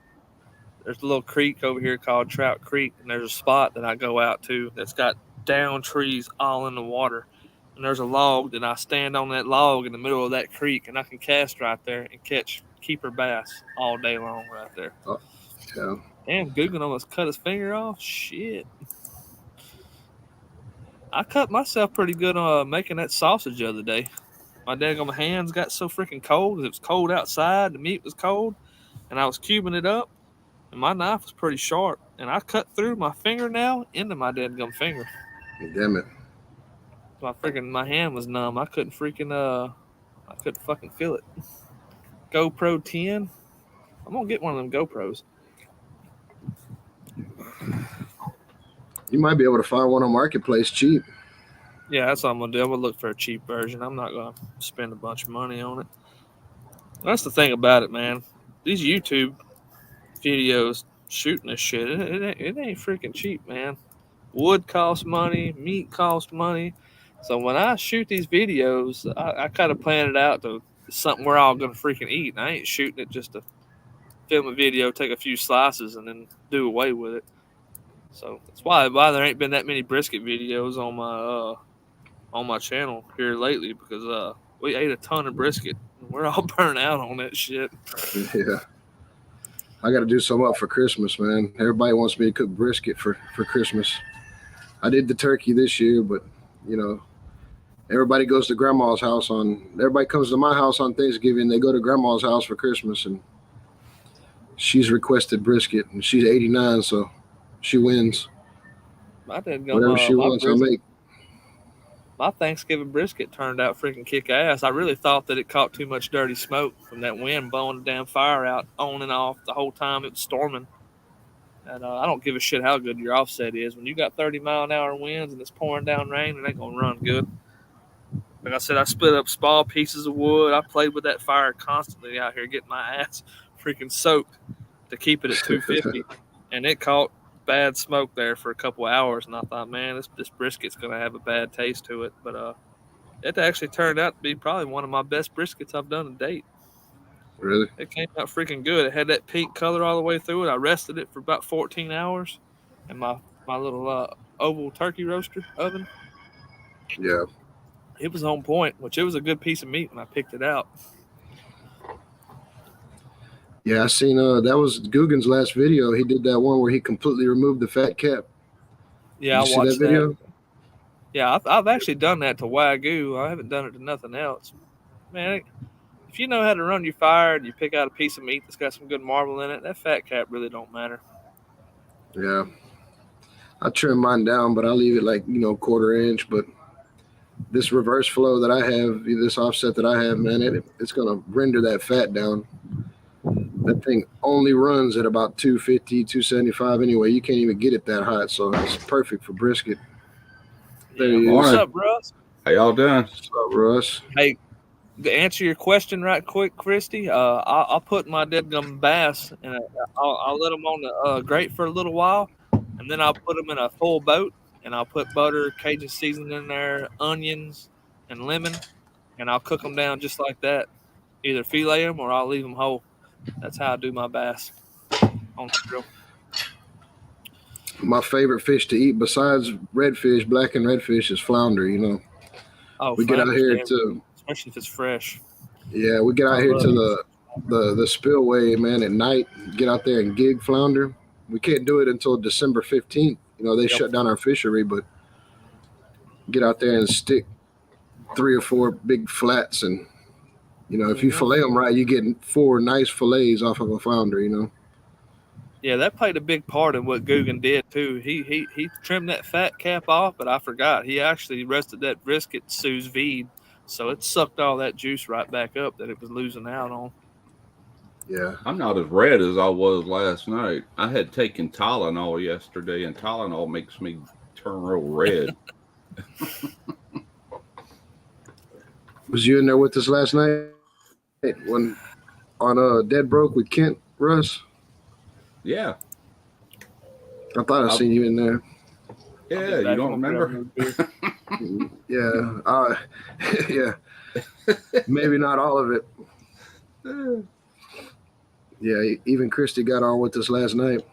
There's a little creek over here called Trout Creek, and there's a spot that I go out to that's got down trees all in the water. And and there's a log, then I stand on that log in the middle of that creek, and I can cast right there and catch keeper bass all day long right there. Oh, yeah. Damn, Guggen almost cut his finger off. Shit. I cut myself pretty good on making that sausage the other day. My daggone hands got so freaking cold. It was cold outside. The meat was cold, and I was cubing it up, and my knife was pretty sharp, and I cut through my fingernail into my daggone finger. Damn it. My hand was numb. I couldn't fucking feel it. GoPro 10. I'm gonna get one of them GoPros. You might be able to find one on Marketplace cheap. Yeah, that's what I'm gonna do. I'm gonna look for a cheap version. I'm not gonna spend a bunch of money on it. That's the thing about it, man. These YouTube videos shooting this shit, it ain't freaking cheap, man. Wood costs money, meat costs money. So when I shoot these videos, I kind of plan it out to something we're all gonna freaking eat. And I ain't shooting it just to film a video, take a few slices, and then do away with it. So that's why there ain't been that many brisket videos on my channel here lately, because we ate a ton of brisket. We're all burnt out on that shit. Yeah. I got to do some up for Christmas, man. Everybody wants me to cook brisket for Christmas. I did the turkey this year, but, you know, everybody goes to grandma's house everybody comes to my house on Thanksgiving. They go to grandma's house for Christmas, and she's requested brisket, and she's 89, so she wins. Whatever she wants, I make. My Thanksgiving brisket turned out freaking kick ass. I really thought that it caught too much dirty smoke from that wind blowing the damn fire out on and off the whole time it was storming. And I don't give a shit how good your offset is. When you got 30-mile-an-hour winds and it's pouring down rain, it ain't gonna run good. Like I said, I split up small pieces of wood. I played with that fire constantly out here, getting my ass freaking soaked to keep it at 250, and it caught bad smoke there for a couple of hours, and I thought, man, this brisket's gonna have a bad taste to it. But it actually turned out to be probably one of my best briskets I've done to date. Really? It came out freaking good. It had that pink color all the way through it. I rested it for about 14 hours in my little oval turkey roaster oven. Yeah. It was on point, which it was a good piece of meat when I picked it out. Yeah, I seen that was Guggen's last video. He did that one where he completely removed the fat cap. Yeah, Did I watched that video. Yeah, I've actually done that to Wagyu. I haven't done it to nothing else. Man, if you know how to run your fire and you pick out a piece of meat that's got some good marble in it, that fat cap really don't matter. Yeah. I trim mine down, but I leave it like, 1/4 inch. But this reverse flow that I have, this offset that I have, man, it's going to render that fat down. That thing only runs at about 250, 275 anyway. You can't even get it that hot, so it's perfect for brisket. There he is. What's up, Russ? How y'all doing? What's up, Russ? Hey, to answer your question right quick, Christy, I'll put my deadgum bass and I'll let them on the grate for a little while, and then I'll put them in a full boat, and I'll put butter, Cajun seasoning in there, onions, and lemon, and I'll cook them down just like that. Either fillet them or I'll leave them whole. That's how I do my bass on the grill. My favorite fish to eat besides redfish, black and redfish, is flounder. Oh, we get out here to, especially if it's fresh. Yeah, we get out here to the spillway, man, at night. Get out there and gig flounder. We can't do it until December 15th. They shut down our fishery, but get out there and stick 3 or 4 big flats, and if you fillet them right, you get 4 nice fillets off of a flounder. Yeah, that played a big part in what Guggen did too. He trimmed that fat cap off, but I forgot he actually rested that brisket sous vide, so it sucked all that juice right back up that it was losing out on. Yeah, I'm not as red as I was last night. I had taken Tylenol yesterday, and Tylenol makes me turn real red. Was you in there with us last night when on Dead Broke with Kent, Russ? Yeah. I thought I seen you in there. Yeah, you don't remember? Yeah. Yeah. Maybe not all of it. Yeah, even Christy got on with us last night.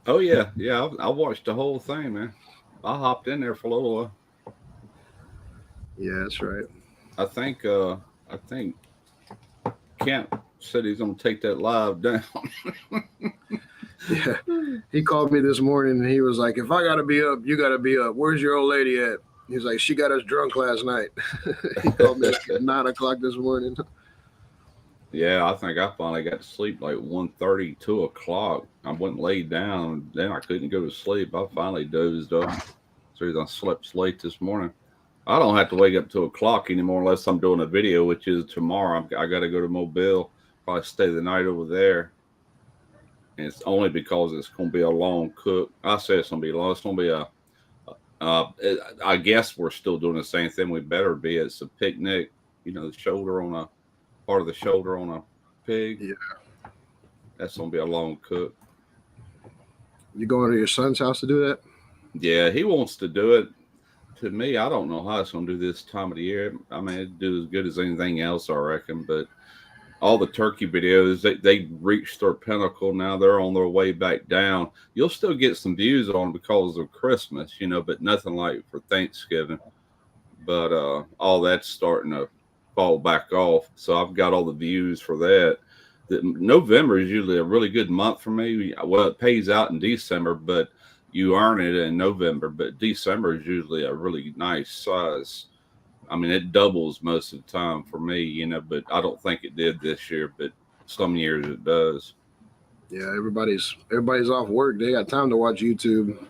Oh, yeah. Yeah, I watched the whole thing, man. I hopped in there for a little while. Yeah, that's right. I think Kent said he's gonna take that live down. Yeah. He called me this morning and he was like, if I got to be up, you got to be up. Where's your old lady at? He's like, she got us drunk last night. He called me like at 9 o'clock this morning. Yeah, I think I finally got to sleep like 1:30, 2 o'clock. I went and laid down, then I couldn't go to sleep. I finally dozed off. So I slept late this morning. I don't have to wake up 2 o'clock anymore unless I'm doing a video, which is tomorrow. I got to go to Mobile, probably stay the night over there. And it's only because it's going to be a long cook. I say it's going to be long. It's going to be I guess we're still doing the same thing. We better be. It's a picnic, the shoulder on a part of the shoulder on a pig. Yeah. That's going to be a long cook. You going to your son's house to do that? Yeah, he wants to do it. To me, I don't know how it's going to do this time of the year. I mean, it'd do as good as anything else, I reckon. But all the turkey videos, they reached their pinnacle. Now they're on their way back down. You'll still get some views on because of Christmas, but nothing like for Thanksgiving. But all that's starting to fall back off. So I've got all the views for that. November is usually a really good month for me. Well, it pays out in December, but you earn it in November. But December is usually a really nice size. I mean, it doubles most of the time for me, but I don't think it did this year, but some years it does. Yeah, everybody's off work. They got time to watch YouTube.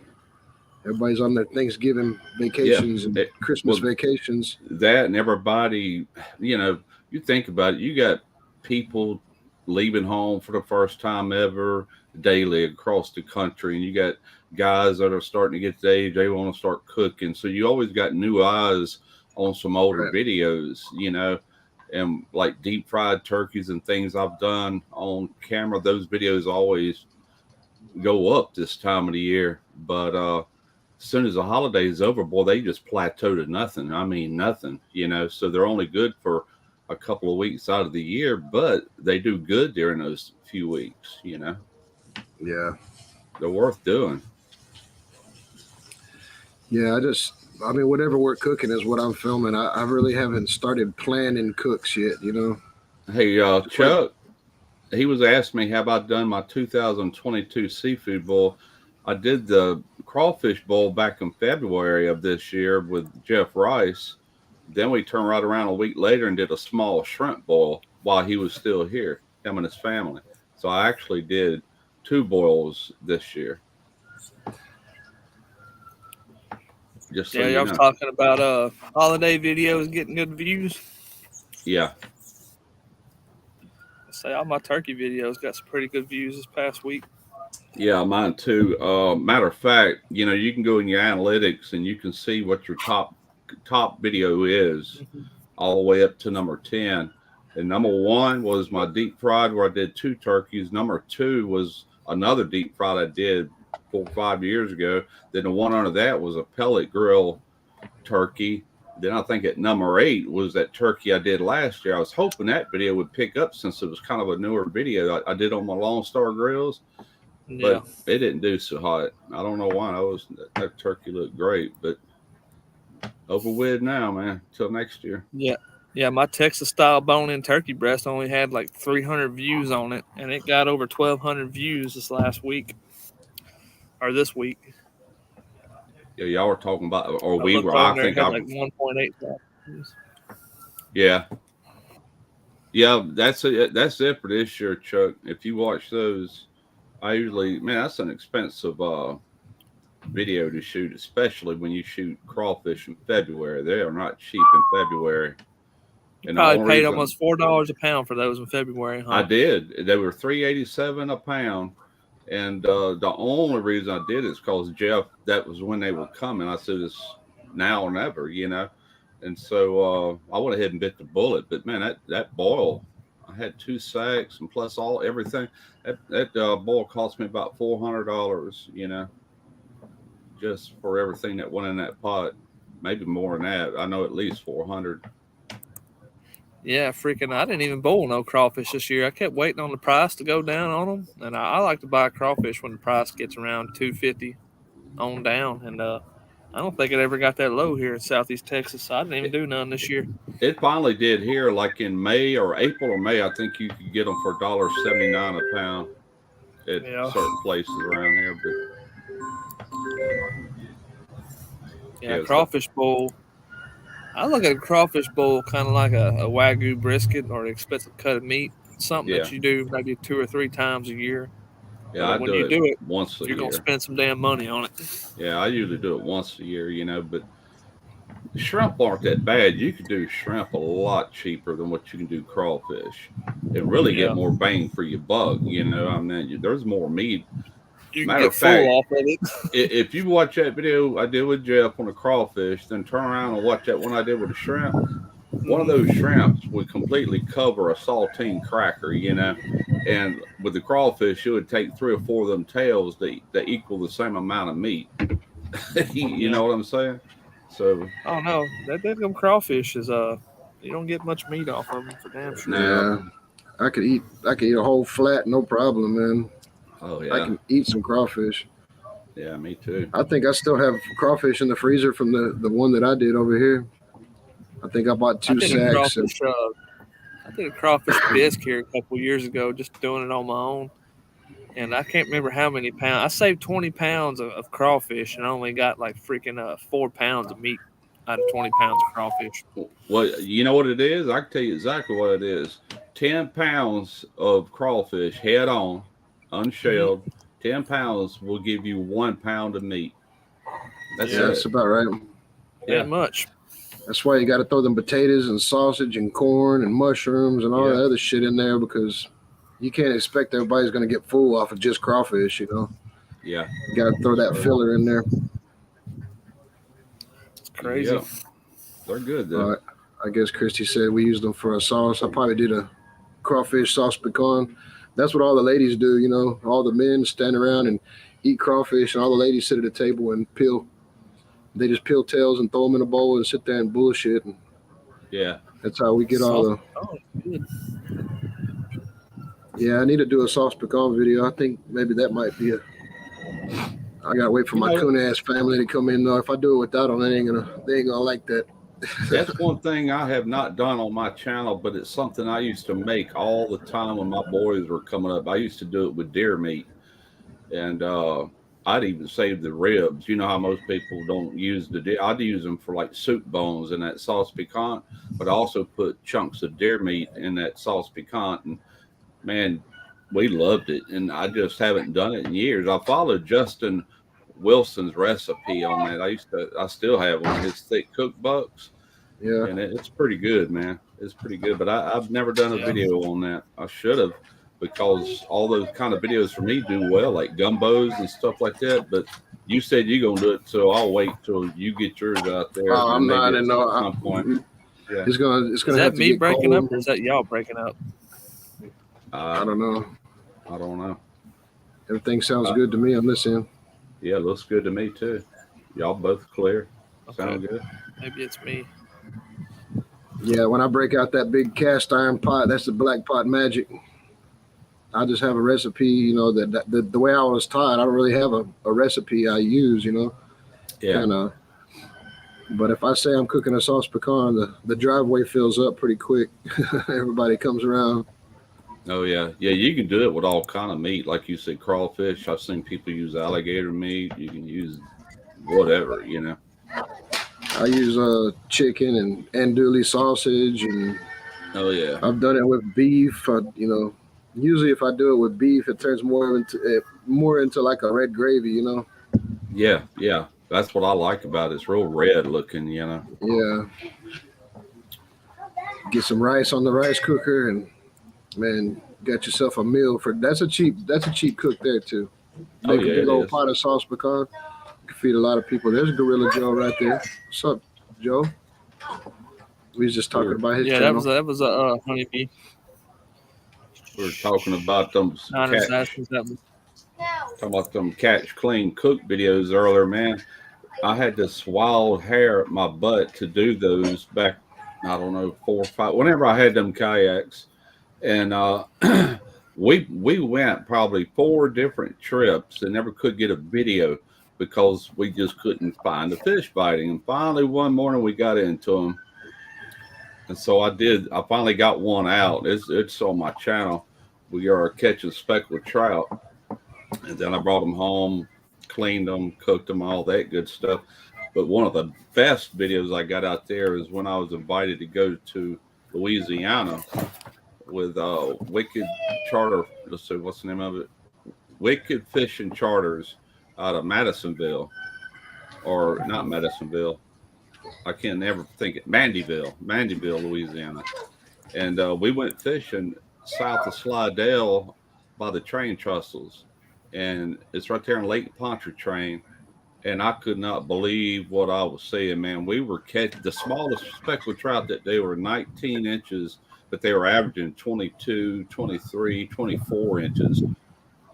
Everybody's on their Thanksgiving vacations and Christmas vacations. That and everybody, you think about it, you got people leaving home for the first time ever daily across the country, and you got guys that are starting to get to the age they want to start cooking. So you always got new eyes on some older videos, and like deep fried turkeys and things I've done on camera. Those videos always go up this time of the year. But as soon as the holiday is over, boy, they just plateau to nothing. I mean, nothing, so they're only good for a couple of weeks out of the year, but they do good during those few weeks, Yeah. They're worth doing. Yeah, whatever we're cooking is what I'm filming. I really haven't started planning cooks yet, Hey, Chuck, he was asking me, have I done my 2022 seafood boil? I did the crawfish boil back in February of this year with Jeff Rice. Then we turned right around a week later and did a small shrimp boil while he was still here, him and his family. So I actually did 2 boils this year. Just so y'all was talking about holiday videos getting good views. Yeah. I say all my turkey videos got some pretty good views this past week. Yeah, mine too. Matter of fact, you can go in your analytics and you can see what your top video is, all the way up to number 10. And number 1 was my deep fried where I did 2 turkeys. Number 2 was another deep fried I did 4 or 5 years ago. Then the one under that was a pellet grill turkey. Then I think at number 8 was that turkey I did last year. I was hoping that video would pick up since it was kind of a newer video I did on my Lone Star grills, but it didn't do so hot. I don't know why. That turkey looked great, but over with now, man. Till next year. Yeah, my Texas style bone-in turkey breast only had like 300 views on it, and it got over 1,200 views this last week. Or this week. Yeah, y'all were talking about, or we were. I think I like 1.8. Yeah, that's it. That's it for this year, Chuck. If you watch those, that's an expensive video to shoot, especially when you shoot crawfish in February. They are not cheap in February. You probably paid almost $4 a pound for those in February, huh? I did. They were $3.87 a pound. And the only reason I did it is because Jeff, that was when they were coming. I said, it's now or never, And so I went ahead and bit the bullet. But, man, that boil, I had 2 sacks and plus everything. That boil cost me about $400, just for everything that went in that pot. Maybe more than that. I know at least $400. Yeah, I didn't even boil no crawfish this year. I kept waiting on the price to go down on them, and I like to buy crawfish when the price gets around $250 on down. And I I don't think it ever got that low here in Southeast Texas. So I didn't even do none this year. It finally did here, like in May or April or May. I think you could get them for $1.79 a pound at certain places around here. But yeah, crawfish bowl. I look at a crawfish bowl kind of like a Wagyu brisket or an expensive cut of meat. Something that you do maybe 2 or 3 times a year. Yeah, I when do you it do it once a year. You're gonna spend some damn money on it. Yeah, I usually do it once a year, you know. But shrimp aren't that bad. You can do shrimp a lot cheaper than what you can do crawfish, and really get more bang for your buck. You know, I mean, there's more meat. You can get full off of it. If you watch that video I did with Jeff on the crawfish, then turn around and watch that one I did with the shrimp. One of those shrimps would completely cover a saltine cracker, you know, and with the crawfish, it would take 3 or 4 of them tails that equal the same amount of meat. You know what I'm saying? So, oh no, that them crawfish is you don't get much meat off of them for damn sure. Yeah, I could eat a whole flat, no problem, man. Oh yeah, I can eat some crawfish. Yeah, me too. I think I still have crawfish in the freezer from the one that I did over here. I think I bought 2 sacks. I did a crawfish bisque here a couple years ago, just doing it on my own. And I can't remember how many pounds. I saved 20 pounds of crawfish and I only got like freaking 4 pounds of meat out of 20 pounds of crawfish. Well, you know what it is? I can tell you exactly what it is. 10 pounds of crawfish head on, unshelled. 10 pounds will give you 1 pound of meat. That's about right. Yeah, much. That's why you got to throw them potatoes and sausage and corn and mushrooms and all that other shit in there, because you can't expect everybody's going to get full off of just crawfish, you know? Yeah. You got to throw that filler in there. It's crazy. Yeah. They're good, though. I guess Christy said we used them for a sauce. I probably did a crawfish sauce pecan. That's what all the ladies do, you know? All the men stand around and eat crawfish, and all the ladies sit at the table and peel. They just peel tails and throw them in a bowl and sit there and bullshit. And that's how we get all the. Oh, good. Yeah, I need to do a sauce pecan video. I think maybe that might be I gotta wait for my coon ass family to come in. Though, if I do it without them, they ain't gonna like that. That's one thing I have not done on my channel, but it's something I used to make all the time when my boys were coming up. I used to do it with deer meat, and I'd even save the ribs. You know how most people don't use the deer. I'd use them for like soup bones in that sauce piquant, but I also put chunks of deer meat in that sauce piquant. And man, we loved it. And I just haven't done it in years. I followed Justin Wilson's recipe on that. I still have one of his thick cookbooks. Yeah. And it's pretty good, man. It's pretty good. But I've never done a video on that. I should have, because all those kind of videos for me do well, like gumbos and stuff like that. But you said you're gonna do it, so I'll wait till you get yours out there. Oh, I'm not in no. At some point. Yeah. It's gonna. Is that me breaking up, or is that y'all breaking up? I don't know. I don't know. Everything sounds good to me. I'm listening. Yeah, looks good to me too. Y'all both clear. Okay. Sound good. Maybe it's me. Yeah, when I break out that big cast iron pot, that's the black pot magic. I just have a recipe, you know, that the way I was taught, I don't really have a recipe I use, you know. Yeah. But if I say I'm cooking a sauce pecan, the driveway fills up pretty quick. Everybody comes around. Oh yeah, yeah. You can do it with all kind of meat, like you said, crawfish. I've seen people use alligator meat. You can use whatever, you know. I use chicken and andouille sausage, and oh yeah, I've done it with beef. You know, usually if I do it with beef, it turns more into like a red gravy, you know. Yeah, yeah. That's what I like about it. It's real red looking, you know. Yeah. Get some rice on the rice cooker, and man, got yourself a meal for. That's a cheap cook there too. Make a big old pot of sauce pecan. You can feed a lot of people. There's Gorilla Joe right there. What's up, Joe? We was just talking about his channel. that was a honeybee. We were talking about them catch clean cook videos earlier, man. I had this wild hair at my butt to do those back, I don't know, 4 or 5, whenever I had them kayaks. And we went probably 4 different trips and never could get a video. because we just couldn't find the fish biting. And finally, one morning we got into them. And so I did. I finally got one out. It's on my channel. We are catching speckled trout. And then I brought them home, cleaned them, cooked them, all that good stuff. But one of the best videos I got out there is when I was invited to go to Louisiana with Wicked Charter. Let's see, what's the name of it? Wicked Fishing Charters out of Madisonville, or not Madisonville. I can't never think it. Mandeville, Louisiana. And we went fishing south of Slidell by the train trestles. And it's right there in Lake Pontchartrain. And I could not believe what I was seeing, man. We were catching the smallest speckled trout that day were 19 inches, but they were averaging 22, 23, 24 inches.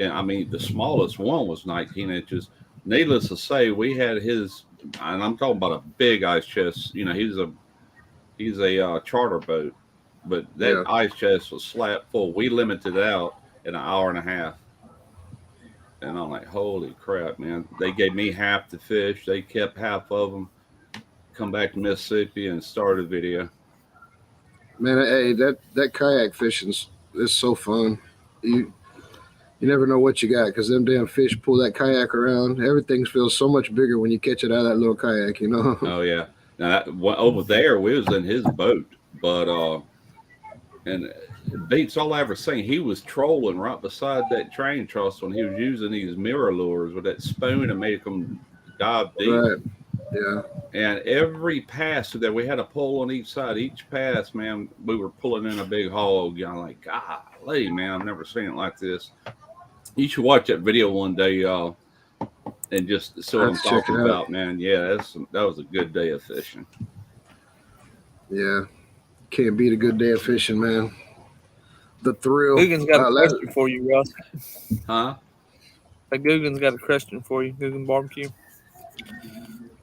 And I mean, the smallest one was 19 inches. Needless to say, we had his, and I'm talking about a big ice chest. You know, he's a charter boat, but that ice chest was slap full. We limited it out in an hour and a half. And I'm like, holy crap, man. They gave me half the fish. They kept half of them. Come back to Mississippi and start a video. Man, hey, that kayak fishing is so fun. You never know what you got because them damn fish pull that kayak around. Everything feels so much bigger when you catch it out of that little kayak, you know? Oh, yeah. Now, over there, we was in his boat, but, and it beats all I ever seen. He was trolling right beside that train truss when he was using these mirror lures with that spoon and make them dive deep. Right. Yeah. And every pass that we had a pole on each side, each pass, man, we were pulling in a big hog. I'm like, golly, man, I've never seen it like this. You should watch that video one day, and just see what I'm talking about, man. Yeah, that was a good day of fishing. Yeah. Can't beat a good day of fishing, man. The thrill. Guggen's got a question for you, Russ. Huh? Guggen's got a question for you, Guggen Barbecue.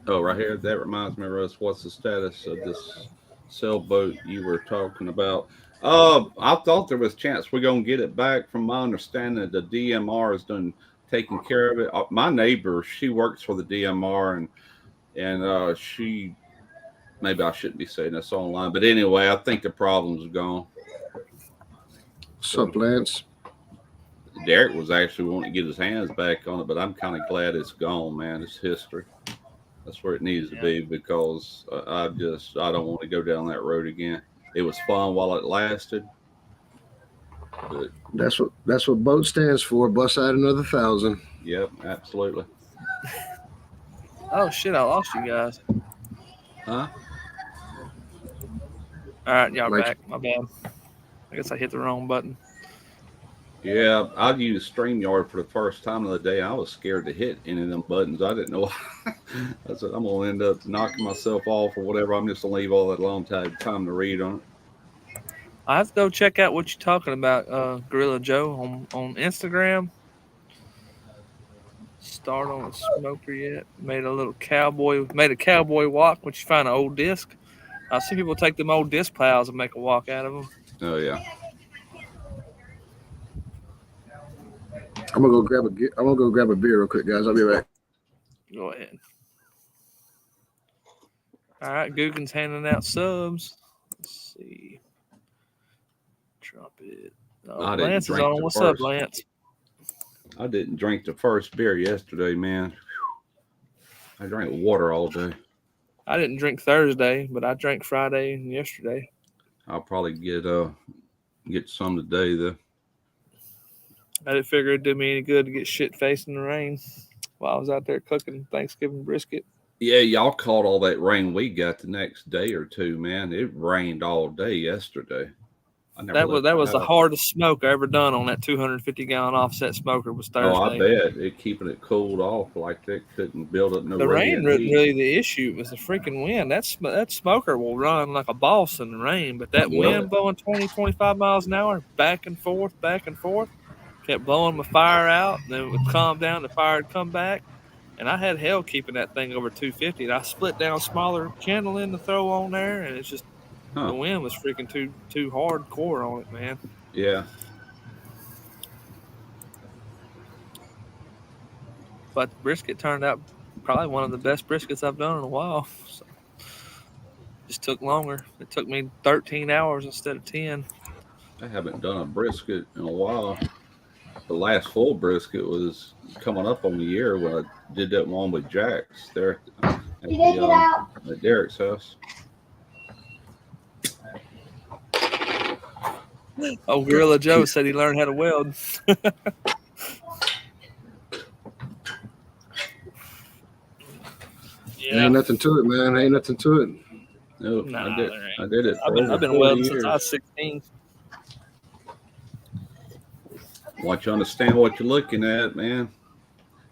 Oh, right here. That reminds me, Russ, what's the status of this sailboat you were talking about? I thought there was a chance we're going to get it back. From my understanding, the DMR is done taking care of it. My neighbor, she works for the DMR, and she, maybe I shouldn't be saying this online, but anyway, I think the problem's gone. What's up, Lance? Derek was actually wanting to get his hands back on it, but I'm kind of glad it's gone, man. It's history. That's where it needs to be, because I don't want to go down that road again. It was fun while it lasted. But that's what boat stands for. Bust out another 1,000. Yep, absolutely. Oh shit! I lost you guys. Huh? All right, y'all back. My bad. I guess I hit the wrong button. Yeah, I used StreamYard for the first time of the day. I was scared to hit any of them buttons. I didn't know. I said, I'm going to end up knocking myself off or whatever. I'm just going to leave all that alone time to read on it. I have to go check out what you're talking about, Gorilla Joe, on Instagram. Start on a smoker yet. Made a cowboy walk, which you find an old disc. I see people take them old disc piles and make a walk out of them. Oh, yeah. I'm gonna go grab a beer real quick, guys. I'll be back. Go ahead. All right, Guggen's handing out subs. Let's see. Drop it. Oh, Lance is on. What's up, Lance? I didn't drink the first beer yesterday, man. I drank water all day. I didn't drink Thursday, but I drank Friday and yesterday. I'll probably get some today, though. I didn't figure it'd do me any good to get shit-faced in the rain while I was out there cooking Thanksgiving brisket. Yeah, y'all caught all that rain we got the next day or two, man. It rained all day yesterday. That was the hardest smoke I ever done on that 250-gallon offset smoker was Thursday. Oh, I bet. It keeping it cooled off like that couldn't build up no The rain really the issue. It was the freaking wind. That smoker will run like a boss in the rain, but that wind blowing 20, 25 miles an hour, back and forth, kept blowing my fire out. And then it would calm down, the fire would come back. And I had hell keeping that thing over 250. And I split down smaller kindling to throw on there, and it's just the wind was freaking too hardcore on it, man. Yeah. but the brisket turned out probably one of the best briskets I've done in a while. So, just took longer. It took me 13 hours instead of 10. I haven't done a brisket in a while. The last full brisket was coming up on the year when I did that one with Jax there at Derek's house. Oh, Gorilla Joe said he learned how to weld. Yeah. Ain't nothing to it, man. Ain't nothing to it. No, Nah, I did it for over I've been 40 welding years. since I was 16. Once you understand what you're looking at, man,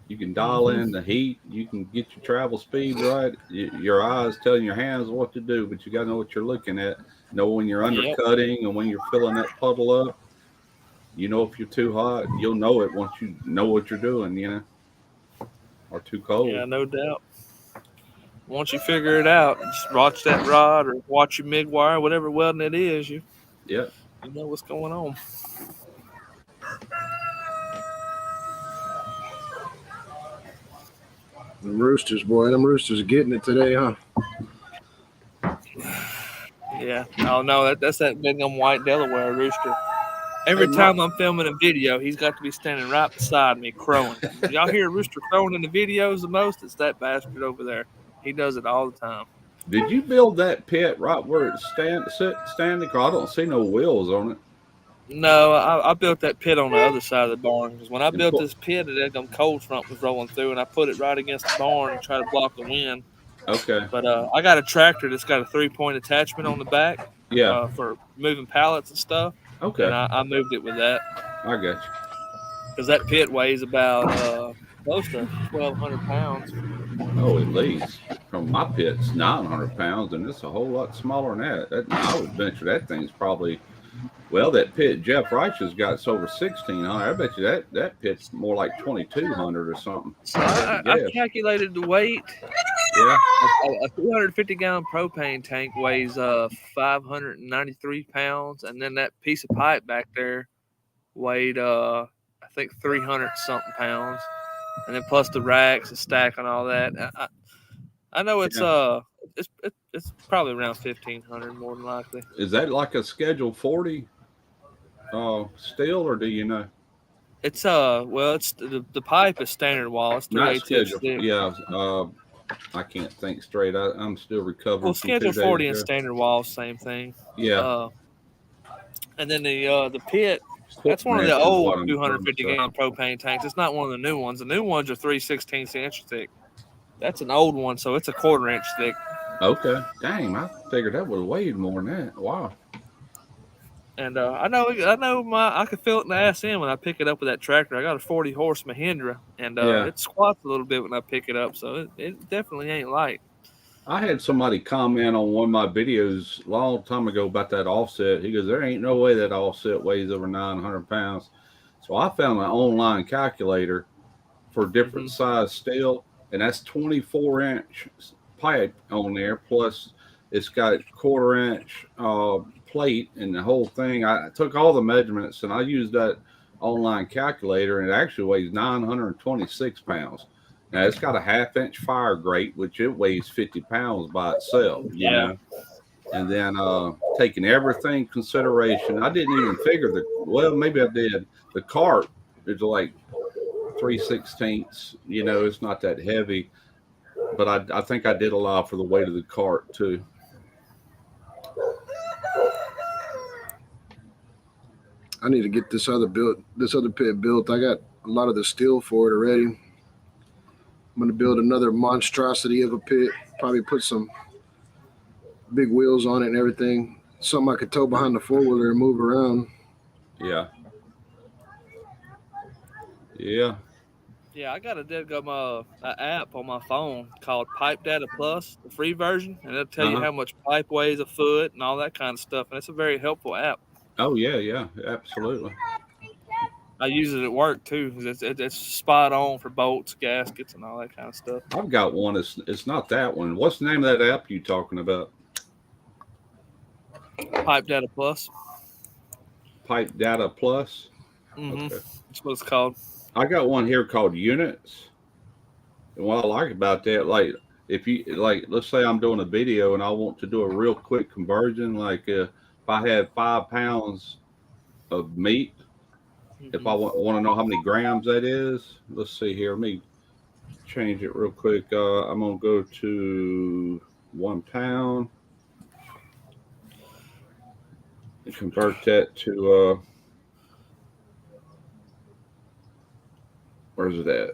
you can dial in the heat. You can get your travel speed right. Your eyes telling your hands what to do, but you got to know what you're looking at. Know when you're undercutting and when you're filling that puddle up. You know if you're too hot, you'll know it once you know what you're doing, you know, or too cold. Yeah, no doubt. Once you figure it out, just watch that rod or watch your MIG wire, whatever welding it is, you know what's going on. Them roosters, boy. Them roosters are getting it today, huh? Yeah. Oh, no, that's that big white Delaware rooster. Every time I'm filming a video, he's got to be standing right beside me crowing. Y'all hear a rooster crowing in the videos the most? It's that bastard over there. He does it all the time. Did you build that pit right where it's standing? I don't see no wheels on it. No, I built that pit on the other side of the barn. Because when I built this pit, the cold front was rolling through, and I put it right against the barn and tried to block the wind. Okay. But I got a tractor that's got a 3-point attachment on the back. Yeah. For moving pallets and stuff. Okay. And I moved it with that. I got you. Because that pit weighs about close to 1,200 pounds. Oh, at least. From my pit's 900 pounds, and it's a whole lot smaller than that. I would venture that thing's probably, well, that pit Jeff Reich has got it's over 1,600. I bet you that pit's more like 2,200 or something. So I calculated the weight. Yeah. A 250-gallon propane tank weighs 593 pounds, and then that piece of pipe back there weighed I think 300-something pounds, and then plus the racks, the stack, and all that. I know it's probably around 1,500 more than likely. Is that like a Schedule 40 steel, or do you know? It's it's the pipe is standard wall. It's 3/8 inch thick. Yeah. I can't think straight. I'm still recovering. Well, Schedule 40 and standard wall, same thing. Yeah. And then the pit, that's one of the old 250-gallon propane tanks. It's not one of the new ones. The new ones are 3/16 inch thick. That's an old one, so it's a 1/4 inch thick. Okay. Dang, I figured that would have weighed more than that. Wow. And I know I can feel it in the ass end when I pick it up with that tractor. I got a 40-horse Mahindra, and it squats a little bit when I pick it up, so it definitely ain't light. I had somebody comment on one of my videos a long time ago about that offset. He goes, there ain't no way that offset weighs over 900 pounds. So I found an online calculator for different size steel, and that's 24-inch pipe on there, plus it's got 1/4 inch plate and the whole thing. I took all the measurements and I used that online calculator, and it actually weighs 926 pounds. Now it's got a 1/2 inch fire grate, which it weighs 50 pounds by itself. You know? And then taking everything consideration, I didn't even figure maybe I did. The cart is like 3/16. You know, it's not that heavy, but I think I did allow for the weight of the cart too. I need to get this other pit built. I got a lot of the steel for it already. I'm going to build another monstrosity of a pit, probably put some big wheels on it and everything. Something I could tow behind the 4-wheeler and move around. Yeah. Yeah. Yeah, I got a app on my phone called Pipe Data Plus, the free version, and it'll tell you how much pipe weighs a foot and all that kind of stuff. And it's a very helpful app. Oh, yeah, absolutely. I use it at work, too. It's spot on for bolts, gaskets, and all that kind of stuff. I've got one. It's not that one. What's the name of that app you talking about? Pipe Data Plus. Pipe Data Plus? Mm-hmm. Okay. That's what it's called. I got one here called Units. And what I like about that, like if you like, let's say I'm doing a video and I want to do a real quick conversion, like if I had 5 pounds of meat, if I want to know how many grams that is, let's see here. Let me change it real quick. I'm gonna go to 1 pound and convert that to where's it at?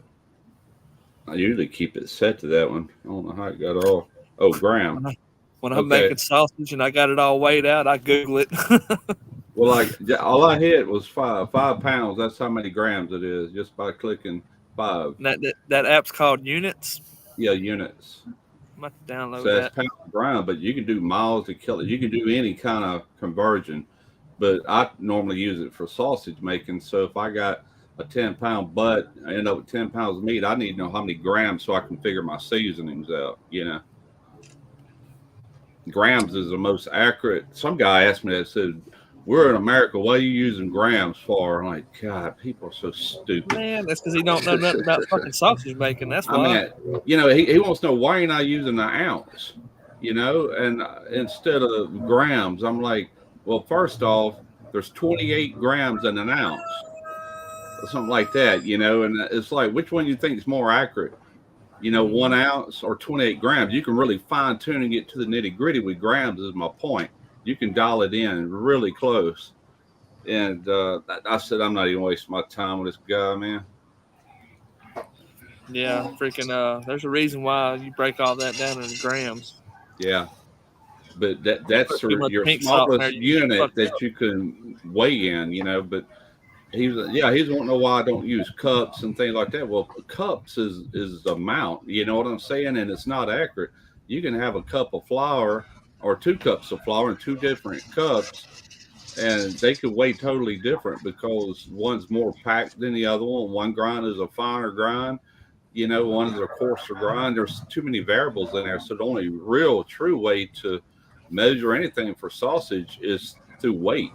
I usually keep it set to that one. I don't know how it got off. Oh, gram. When I'm making sausage and I got it all weighed out, I Google it. Well, like all I hit was 5 pounds. That's how many grams it is just by clicking 5. That app's called Units. Yeah, units. I'm about to download So that's that. pounds per gram, but you can do miles to kill it. You can do any kind of conversion, but I normally use it for sausage making. So if I got a 10-pound butt, I end up with 10 pounds of meat, I need to know how many grams so I can figure my seasonings out, you know. Grams is the most accurate. Some guy asked me that, said, "We're in America. What are you using grams for?" I'm like, God, people are so stupid. Man, that's because he don't know nothing about fucking sausage making. That's why. I mean, you know, he wants to know why you're not using an ounce, you know, and instead of grams. I'm like, well, first off, there's 28 grams in an ounce, or something like that, you know, and it's like, which one you think is more accurate? You know, 1 ounce or 28 grams. You can really fine tune and get to the nitty gritty with grams, is my point. You can dial it in really close. And I said, I'm not even wasting my time with this guy, man. Yeah, freaking. There's a reason why you break all that down into grams. Yeah, but that's your pink salt in there, smallest you unit fucked that up. you can weigh in, you know. But he's wanting to know why I don't use cups and things like that. Well, cups is the amount, you know what I'm saying, and it's not accurate. You can have a cup of flour or 2 cups of flour in 2 different cups, and they could weigh totally different because one's more packed than the other one. One grind is a finer grind, you know, one is a coarser grind. There's too many variables in there. So the only real true way to measure anything for sausage is through weight.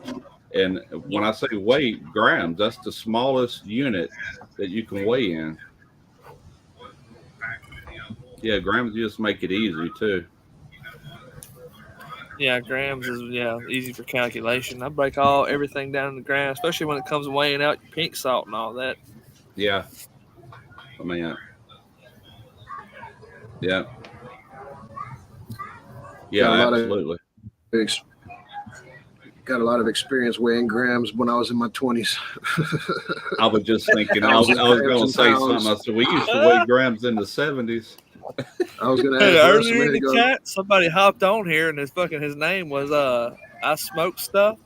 And when I say weight, grams, that's the smallest unit that you can weigh in. Yeah, grams just make it easy too. Yeah, grams is easy for calculation. I break everything down into grams, especially when it comes to weighing out your pink salt and all that. Yeah. I mean, yeah. Yeah, absolutely. Got a lot of experience weighing grams when I was in my 20s. I was just thinking, I was going to say something. I said, we used to weigh grams in the 70s. I was going to ask earlier in the chat, somebody hopped on here, and his name was I Smoke Stuff,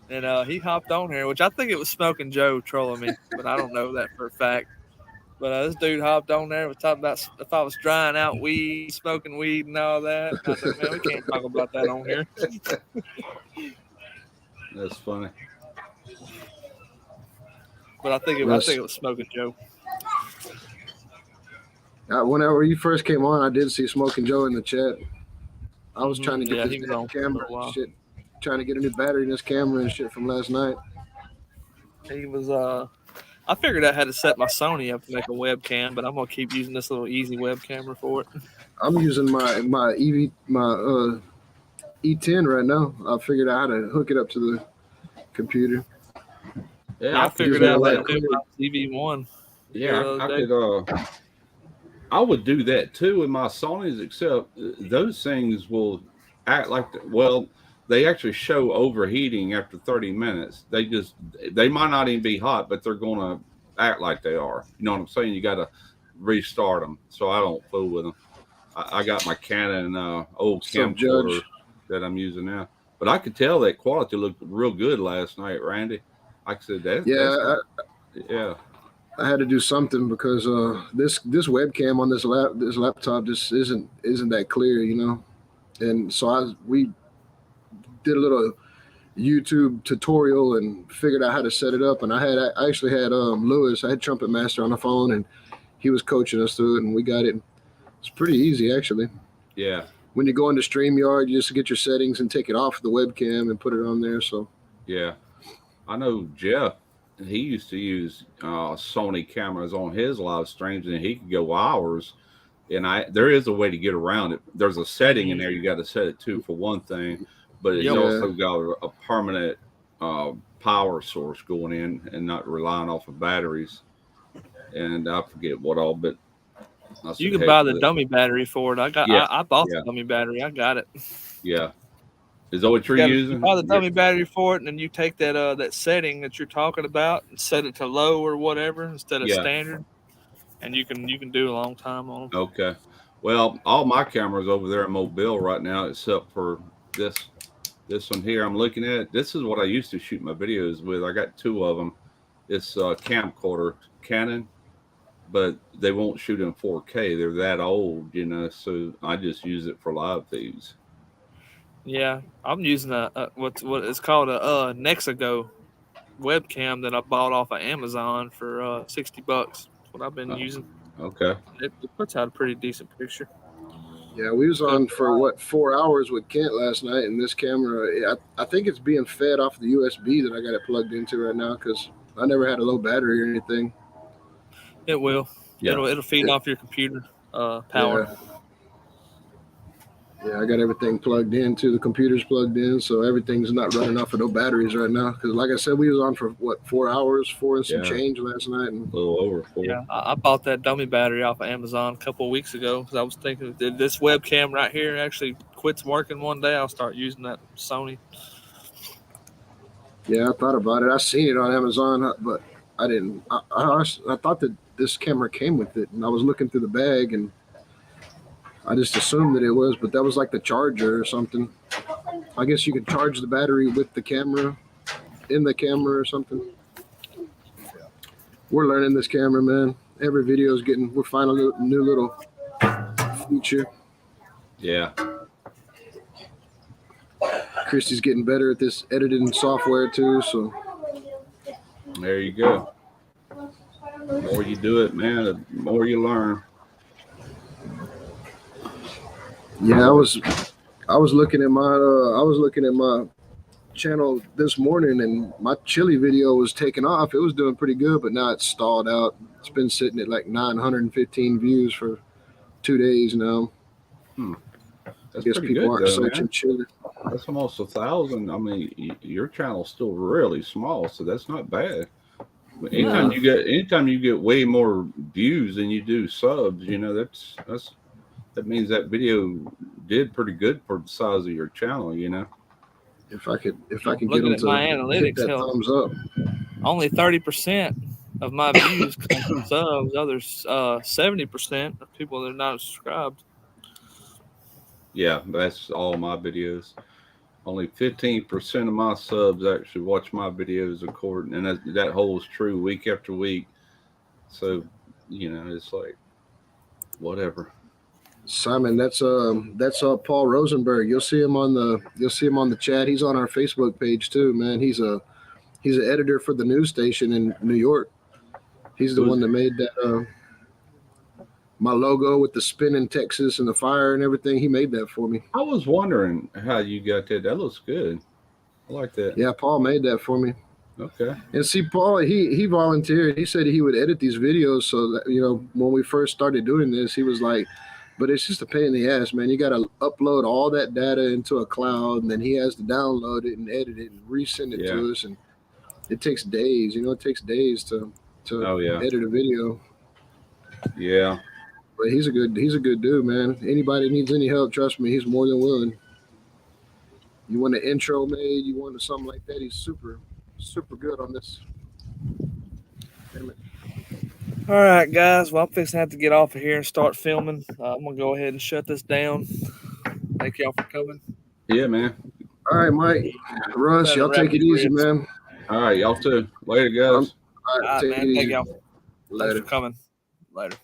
and he hopped on here, which I think it was Smoking Joe trolling me, but I don't know that for a fact. But this dude hopped on there, was talking about if I was drying out weed, smoking weed, and all that. I was like, man, we can't talk about that on here. That's funny. But I think it was Smoking Joe. Whenever you first came on, I did see Smoking Joe in the chat. I was trying to get this camera shit, trying to get a new battery in this camera and shit from last night. He was I figured out how to set my Sony up to make a webcam, but I'm gonna keep using this little easy web camera for it. I'm using my E10 right now. I figured out how to hook it up to the computer. Yeah, I figured out how to do my TV1. Yeah, I would do that too with my Sonys, except those things will act like they actually show overheating after 30 minutes. They might not even be hot, but they're going to act like they are. You know what I'm saying? You got to restart them. So I don't fool with them. I got my Canon old camcorder that I'm using now. But I could tell that quality looked real good last night, Randy. I said that. Yeah. I had to do something because this webcam on this laptop just isn't that clear, you know. And so we did a little YouTube tutorial and figured out how to set it up. And I actually had Lewis, I had Trumpet Master on the phone, and he was coaching us through it, and we got it. It's pretty easy, actually. Yeah. When you go into StreamYard, you just get your settings and take it off the webcam and put it on there. So. Yeah. I know Jeff he used to use Sony cameras on his live streams, and he could go hours. And there is a way to get around it. There's a setting in there you got to set it to for one thing, but it's Yep. also got a permanent power source going in and not relying off of batteries. And I forget what all, but You can buy the dummy battery for it. I bought Yeah. the dummy battery. I got it. Yeah. Is that what you're You using? buy the dummy battery for it, and then you take that setting that you're talking about and set it to low or whatever instead of standard, and you can do a long time on them. Okay. Well, all my cameras over there in Mobile right now, except for this one here I'm looking at. This is what I used to shoot my videos with. I got two of them. It's camcorder Canon, but they won't shoot in 4K. They're that old, so I just use it for live feeds. Yeah, I'm using what it's called a Nexago webcam that I bought off of Amazon for $60. That's what I've been using. Okay. It puts out a pretty decent picture. Yeah, we was on for 4 hours with Kent last night, and this camera, I think it's being fed off the USB that I got it plugged into right now because I never had a low battery or anything. It will. Yeah. It'll feed off your computer power. Yeah, I got everything plugged in too. The computer's plugged in, so everything's not running off of no batteries right now. Because, like I said, we was on for 4 hours, 4 and some change last night, and a little over 4. Yeah, I bought that dummy battery off of Amazon a couple of weeks ago because I was thinking, if this webcam right here actually quits working one day, I'll start using that Sony. Yeah, I thought about it. I seen it on Amazon, but I didn't. I thought that this camera came with it, and I was looking through the bag, and I just assumed that it was, but that was like the charger or something. I guess you could charge the battery with the camera, in the camera or something. We're learning this camera, man. Every video is we're finding a new little feature. Yeah. Christy's getting better at this editing software too, so. There you go. The more you do it, man, the more you learn. Yeah, I was looking at my channel this morning, and my chili video was taking off. It was doing pretty good, but now it's stalled out. It's been sitting at like 915 views for 2 days now. I guess people aren't searching chili. That's almost 1,000. I mean, your channel's still really small, so that's not bad. Anytime you get way more views than you do subs, that means that video did pretty good for the size of your channel, If I can get Looking them at to my hit analytics, that thumbs up. Only 30% of my views come from subs. Others 70% of people that are not subscribed. Yeah, that's all my videos. Only 15% of my subs actually watch my videos according, and that holds true week after week. So, it's like whatever. Simon, that's Paul Rosenberg. You'll see him on the chat. He's on our Facebook page too, man. He's an editor for the news station in New York. He's the one that made that my logo with the spin in Texas and the fire and everything. He made that for me. I was wondering how you got that. That looks good. I like that. Yeah, Paul made that for me. Okay. And see, Paul, he volunteered. He said he would edit these videos so that, when we first started doing this, he was like, but it's just a pain in the ass, man. You got to upload all that data into a cloud, and then he has to download it and edit it and resend it to us. And it takes days. It takes days to edit a video. Yeah. But he's a good dude, man. Anybody needs any help, trust me, he's more than willing. You want an intro made, you want something like that, he's super, super good on this. Damn it. All right, guys. Well, I'm fixing to have to get off of here and start filming. I'm going to go ahead and shut this down. Thank y'all for coming. Yeah, man. All right, Mike. Russ, y'all take it easy, man. All right, y'all too. Later, guys. All right, take it easy. Thank y'all. Thanks for coming. Later.